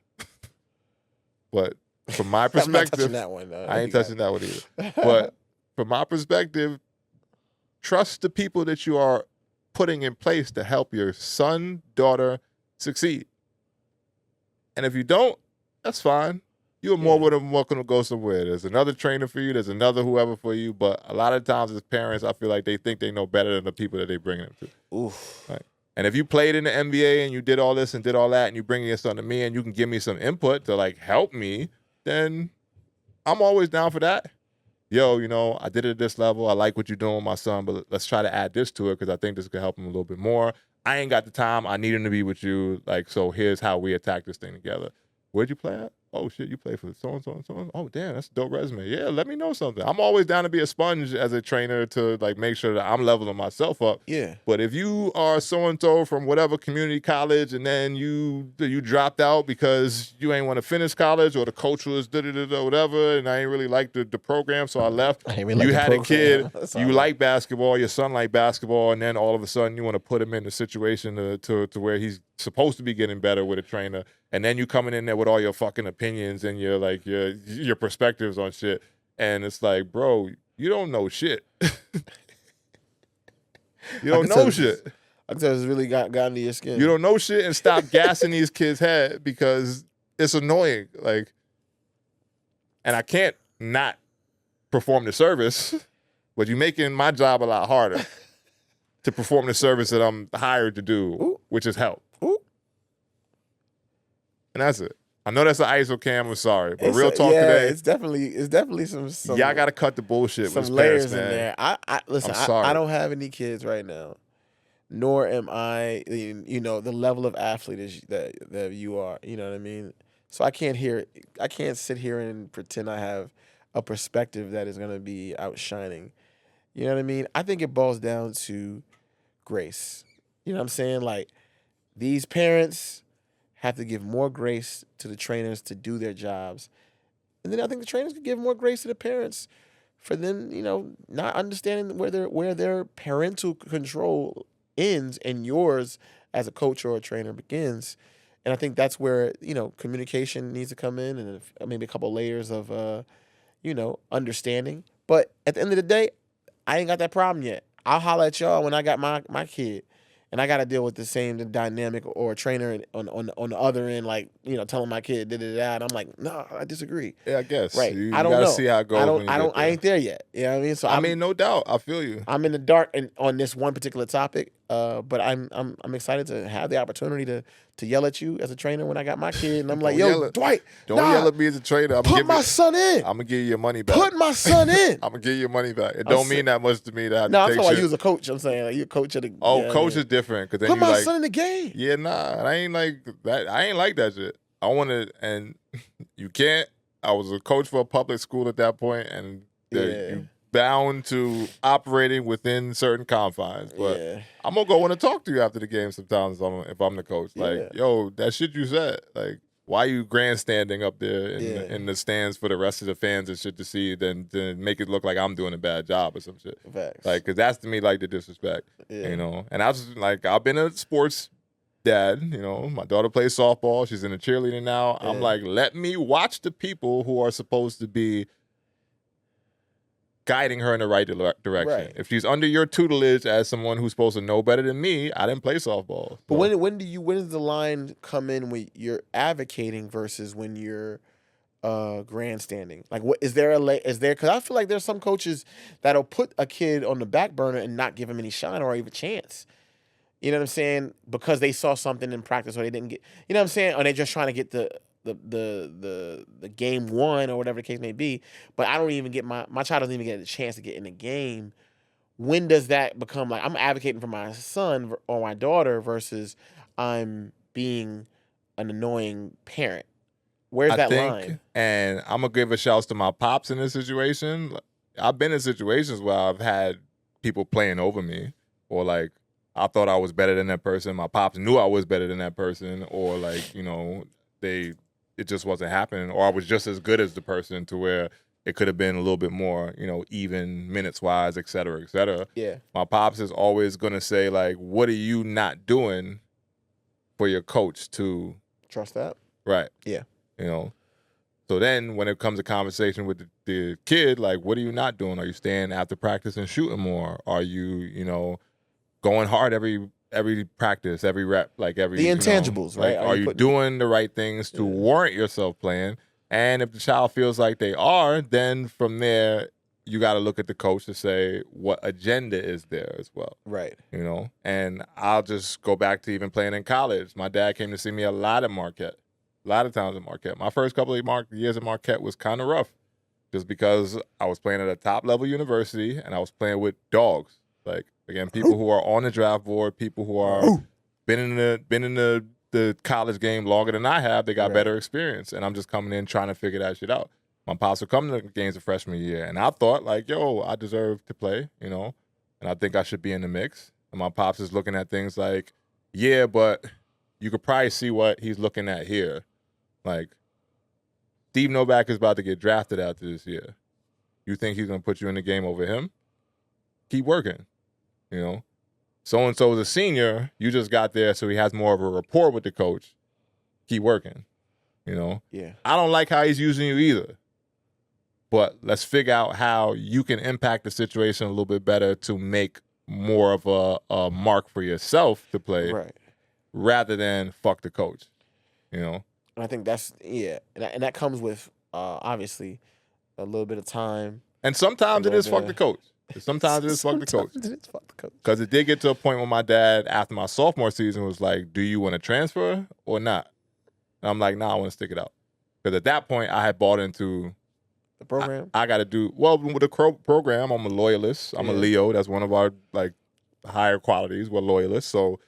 But from my perspective, I'm not touching that one, though. I ain't touching that one either. But from my perspective, trust the people that you are putting in place to help your son, daughter succeed. And if you don't, that's fine. You're more than welcome to go somewhere. There's another trainer for you. There's another whoever for you. But a lot of times as parents, I feel like they think they know better than the people that they bring them to. Oof. Right. And if you played in the NBA and you did all this and did all that and you bring your son to me and you can give me some input to like help me, then I'm always down for that. Yo, you know, I did it at this level. I like what you're doing with my son, but let's try to add this to it because I think this could help him a little bit more. I ain't got the time. I need him to be with you. Like, so here's how we attack this thing together. Where'd you play at? Oh, shit, you play for so-and-so and so-and-so. Oh, damn, that's a dope resume. Yeah, let me know something. I'm always down to be a sponge as a trainer to, like, make sure that I'm leveling myself up. Yeah. But if you are so-and-so from whatever community college and then you dropped out because you ain't want to finish college or the coach was da-da-da-da, whatever, and I ain't really like the program, so I left. I ain't really You like the had a kid, program. you like basketball, your son like basketball, and then all of a sudden you want to put him in a situation to where he's supposed to be getting better with a trainer, and then you coming in there with all your fucking opinions and your like your perspectives on shit, and it's like, bro, you don't know shit. You don't know shit. I can tell it's really got into your skin. You don't know shit, and stop gassing these kids' head because it's annoying. Like, and I can't not perform the service, but you're making my job a lot harder to perform the service that I'm hired to do, which is help. And that's it. I know that's an ISO cam. I'm sorry, but real talk today. It's definitely some y'all got to cut the bullshit some with layers parents, man. in there. I listen. I'm sorry. I don't have any kids right now, nor am I. You know the level of athlete that you are. You know what I mean. So I can't sit here and pretend I have a perspective that is going to be outshining. You know what I mean. I think it boils down to grace. You know what I'm saying? Like these parents have to give more grace to the trainers to do their jobs. And then I think the trainers can give more grace to the parents for them, you know, not understanding where their parental control ends and yours as a coach or a trainer begins. And I think that's where, you know, communication needs to come in and maybe a couple layers of, you know, understanding. But at the end of the day, I ain't got that problem yet. I'll holler at y'all when I got my kid. And I got to deal with the same dynamic or a trainer on the other end, like, you know, telling my kid da-da-da. And I'm like, no, I disagree. Yeah, I guess. Right. I don't know. See how it goes. I ain't there yet. You know what I mean? So I mean, no doubt. I feel you. I'm in the dark on this one particular topic. But I'm excited to have the opportunity to yell at you as a trainer when I got my kid. And I'm like, yo, Dwight, don't yell at me as a trainer. Put my son in. I'm going to give you your money back. Put my son in. I'm going to give you your money back. It don't mean that much to me to have to take shit. No, I'm talking about you as a coach. I'm saying like, you're a coach of the coach is different. Cause then put my like, son in the game. Yeah, nah. I ain't like that. I ain't like that shit. I want to, and you can't. I was a coach for a public school at that point, and you bound to operating within certain confines. But I'm gonna go want to talk to you after the game sometimes if I'm the coach. Like, yo, that shit you said. Like, why you grandstanding up there in the stands for the rest of the fans and shit to see? Then make it look like I'm doing a bad job or some shit. Facts. Like, cause that's to me like the disrespect. You know. And I was like, I've been a sports dad. You know, my daughter plays softball. She's in a cheerleading now. I'm like, let me watch the people who are supposed to be guiding her in the right direction. Right. If she's under your tutelage as someone who's supposed to know better than me, I didn't play softball. But when does the line come in when you're advocating versus when you're grandstanding? Like, what is there because I feel like there's some coaches that'll put a kid on the back burner and not give him any shine or even chance. You know what I'm saying? Because they saw something in practice or they didn't get, you know what I'm saying? Or they're just trying to get the game won or whatever the case may be. But I don't even get my child doesn't even get a chance to get in the game when does that become like I'm advocating for my son or my daughter versus I'm being an annoying parent? Where's that line? And I'm gonna give a shout to my pops in this situation. I've been in situations where I've had people playing over me, or like I thought I was better than that person. My pops knew I was better than that person, or like it just wasn't happening, or I was just as good as the person to where it could have been a little bit more, even minutes wise, et cetera, et cetera. Yeah. My pops is always gonna say like, "What are you not doing for your coach to trust that?" Right. Yeah. So then when it comes to conversation with the kid, like, what are you not doing? Are you staying after practice and shooting more? Are you, going hard every practice, every rep, like every the intangibles, right? Like, are you doing the right things to warrant yourself playing? And if the child feels like they are, then from there you got to look at the coach to say what agenda is there as well. Right. And I'll just go back to even playing in college. My dad came to see me a lot at Marquette. A lot of times at Marquette. My first couple of years at Marquette was kind of rough just because I was playing at a top-level university and I was playing with dogs. Like, again, people who are on the draft board, people who are been in the college game longer than I have, they got better experience. And I'm just coming in trying to figure that shit out. My pops would come to the games of freshman year, and I thought, like, yo, I deserve to play, and I think I should be in the mix. And my pops is looking at things like, yeah, but you could probably see what he's looking at here. Like, Steve Novak is about to get drafted after this year. You think he's going to put you in the game over him? Keep working, So-and-so is a senior. You just got there, so he has more of a rapport with the coach. Keep working, Yeah. I don't like how he's using you either. But let's figure out how you can impact the situation a little bit better to make more of a mark for yourself to play rather than fuck the coach, And I think that's, and that comes with, obviously, a little bit of time. And sometimes it is fuck the coach. Sometimes it is fuck the coach. Because it did get to a point where my dad, after my sophomore season, was like, do you want to transfer or not? And I'm like, nah, I want to stick it out. Because at that point, I had bought into the program. I got to do, with the program, I'm a loyalist. I'm a Leo. That's one of our, higher qualities. We're loyalists. So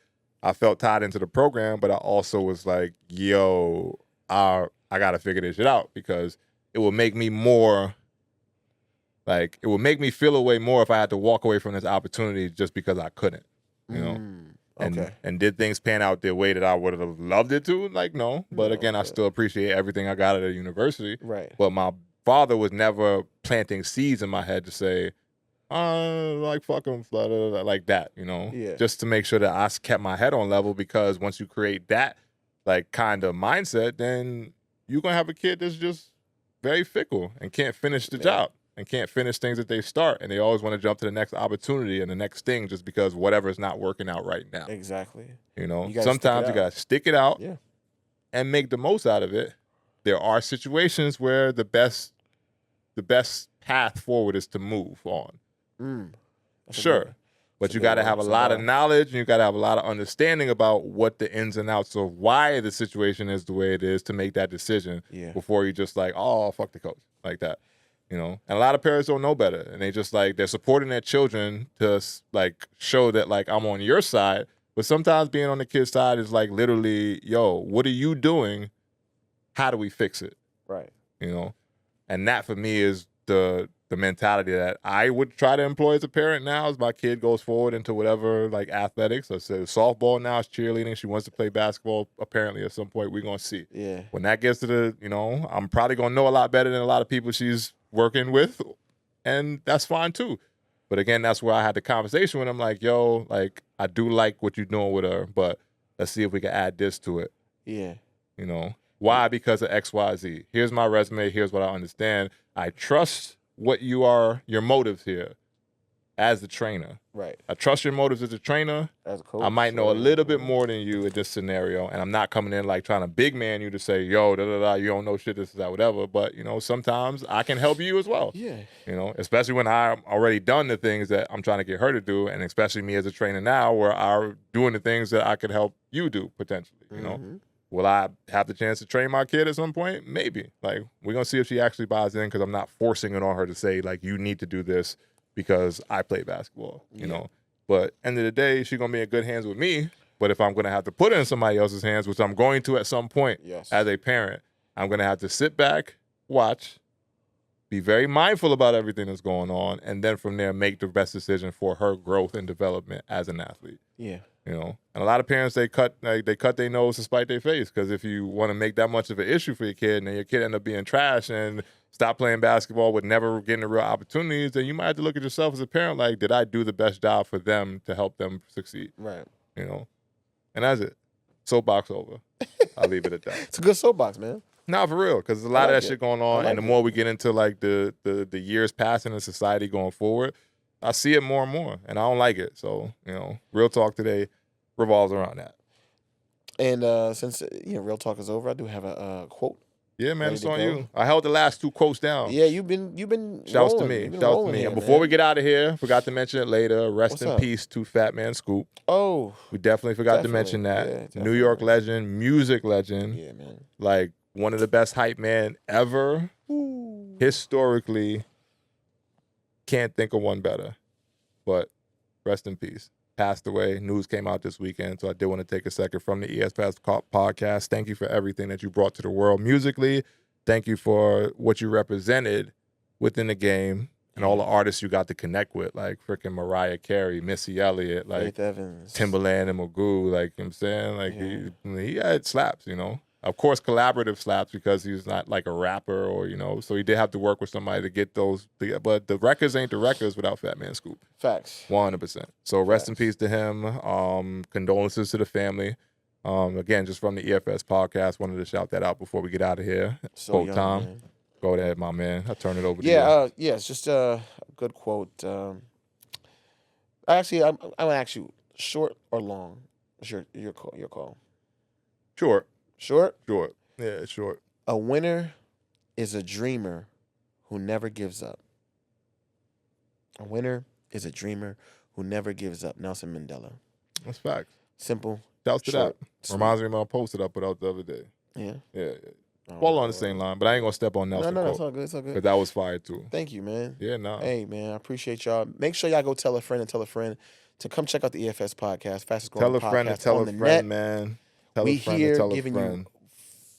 I felt tied into the program, but I also was like, yo, I got to figure this shit out because it will make me more, it would make me feel a way more if I had to walk away from this opportunity just because I couldn't, And did things pan out the way that I would have loved it to? No. But again, I still appreciate everything I got at a university. Right. But my father was never planting seeds in my head to say, fuck him, like that, Yeah. Just to make sure that I kept my head on level, because once you create that, kind of mindset, then you're going to have a kid that's just very fickle and can't finish the job and can't finish things that they start. And they always want to jump to the next opportunity and the next thing just because whatever's not working out right now. Exactly. Sometimes you got to stick it out and make the most out of it. There are situations where the best path forward is to move on. Sure. But you got to have a lot of knowledge and you got to have a lot of understanding about what the ins and outs of why the situation is the way it is to make that decision before you just fuck the coach like that. And a lot of parents don't know better. And they just they're supporting their children to show that I'm on your side. But sometimes being on the kid's side is literally, yo, what are you doing? How do we fix it? Right. And that for me is the mentality that I would try to employ as a parent now as my kid goes forward into whatever athletics. Let's say softball now, is cheerleading. She wants to play basketball apparently at some point. We're going to see. Yeah. When that gets to the, I'm probably going to know a lot better than a lot of people she's working with. And that's fine too. But again, that's where I had the conversation with him yo, I do like what you're doing with her, but let's see if we can add this to it. Yeah. Why? Because of X, Y, Z. Here's my resume. Here's what I understand. I trust what your motives here as the trainer. Right. I trust your motives as a trainer. As a coach. I might know a little bit more than you in this scenario, and I'm not coming in trying to big man you to say, yo, you don't know shit, this is that, whatever. But, sometimes I can help you as well. Yeah. Especially when I've already done the things that I'm trying to get her to do, and especially me as a trainer now where I'm doing the things that I could help you do potentially, Will I have the chance to train my kid at some point? Maybe. We're going to see if she actually buys in because I'm not forcing it on her to say, you need to do this because I play basketball, you know. But end of the day, she's gonna be in good hands with me. But if I'm gonna have to put it in somebody else's hands, which I'm going to at some point as a parent, I'm gonna have to sit back, watch, be very mindful about everything that's going on, and then from there make the best decision for her growth and development as an athlete. Yeah. You know, and a lot of parents they cut their nose to spite their face, because if you want to make that much of an issue for your kid and then your kid end up being trash and stop playing basketball with never getting the real opportunities, then you might have to look at yourself as a parent like, did I do the best job for them to help them succeed? Right. You know, and that's it. Soapbox over. I'll leave it at that. It's a good soapbox, man. Nah, for real, because there's a lot of that shit going on, and the it. more we get into like the years passing in society going forward, I see it more and more, and I don't like it. So, you know, Real Talk today revolves around that. And since Real Talk is over, I do have a quote. Yeah, man, it's on you. I held the last 2 quotes down. Yeah, you've been Shouts to rolling. me. You've been Shouts to rolling me. here, And before man. we get out of here, forgot to mention it later. Rest What's in up? peace to Fat Man Scoop. Oh, We definitely forgot to Definitely. mention that. Yeah, definitely. New York legend, music legend. yeah, man. Like one of the best hype man ever. Historically, can't think of one better. But rest in peace. Passed away. News came out this weekend, so I did want to take a second from the EFS podcast. Thank you for everything that you brought to the world musically. Thank you for what you represented within the game and all the artists you got to connect with, like freaking Mariah Carey, Missy Elliott, like Faith Evans, Timberland and Magoo. Like, you know what I'm saying? Like he had slaps, you know. Of course, collaborative slaps because he's not like a rapper or, you know, so he did have to work with somebody to get those. But the records ain't the records without Fat Man Scoop. Facts. 100%. So rest in peace to him. Condolences to the family. Again, just from the EFS podcast, wanted to shout that out before we get out of here. So Quote young, time. man. Go ahead, my man. I'll turn it over to you. Yeah, it's just a good quote. Actually, I'm gonna ask you, short or long? It's your call. Short. Short. Short. Yeah, it's short. A winner is a dreamer who never gives up. A winner is a dreamer who never gives up. Nelson Mandela. That's facts. Simple. Shouts to Short, that. sweet. Reminds me of my post that I put out the other day. Yeah. Yeah. Fall on the same line, but I ain't gonna step on Nelson. No, it's all good. It's all But good. that was fire too. Thank you, man. Yeah, nah. Hey, man, I appreciate y'all. Make sure y'all go tell a friend to come check out the EFS podcast, fastest growing Tell a friend podcast and tell on a the friend, net. man. Tell We a friend here and tell a giving friend. you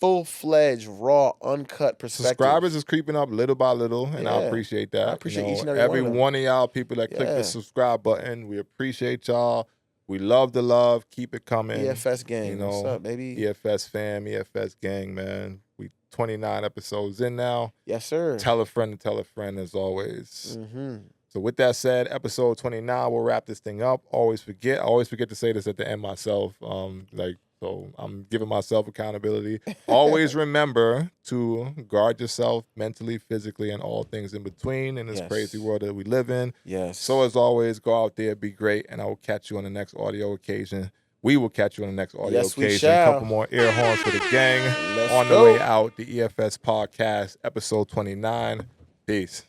full-fledged, raw, uncut perspective. Subscribers is creeping up little by little, and I Yeah. appreciate that. I appreciate You each know, and every one of them. one of y'all people that click Yeah. the subscribe button. We appreciate y'all. We love the love. Keep it coming. EFS gang. You know, What's up, baby? EFS fam, EFS gang, man. We 29 episodes in now. Yes, sir. Tell a friend to tell a friend as always. Mm-hmm. So with that said, episode 29, we'll wrap this thing up. I always forget to say this at the end myself. So I'm giving myself accountability. Always remember to guard yourself mentally, physically, and all things in between in this Yes. crazy world that we live in. Yes. So as always, go out there, be great, and I will catch you on the next audio occasion. We will catch you on the next audio Yes, we occasion. shall. A couple more air horns for the gang. Let's on go. the way out, the EFS podcast, episode 29. Peace.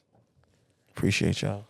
Appreciate y'all.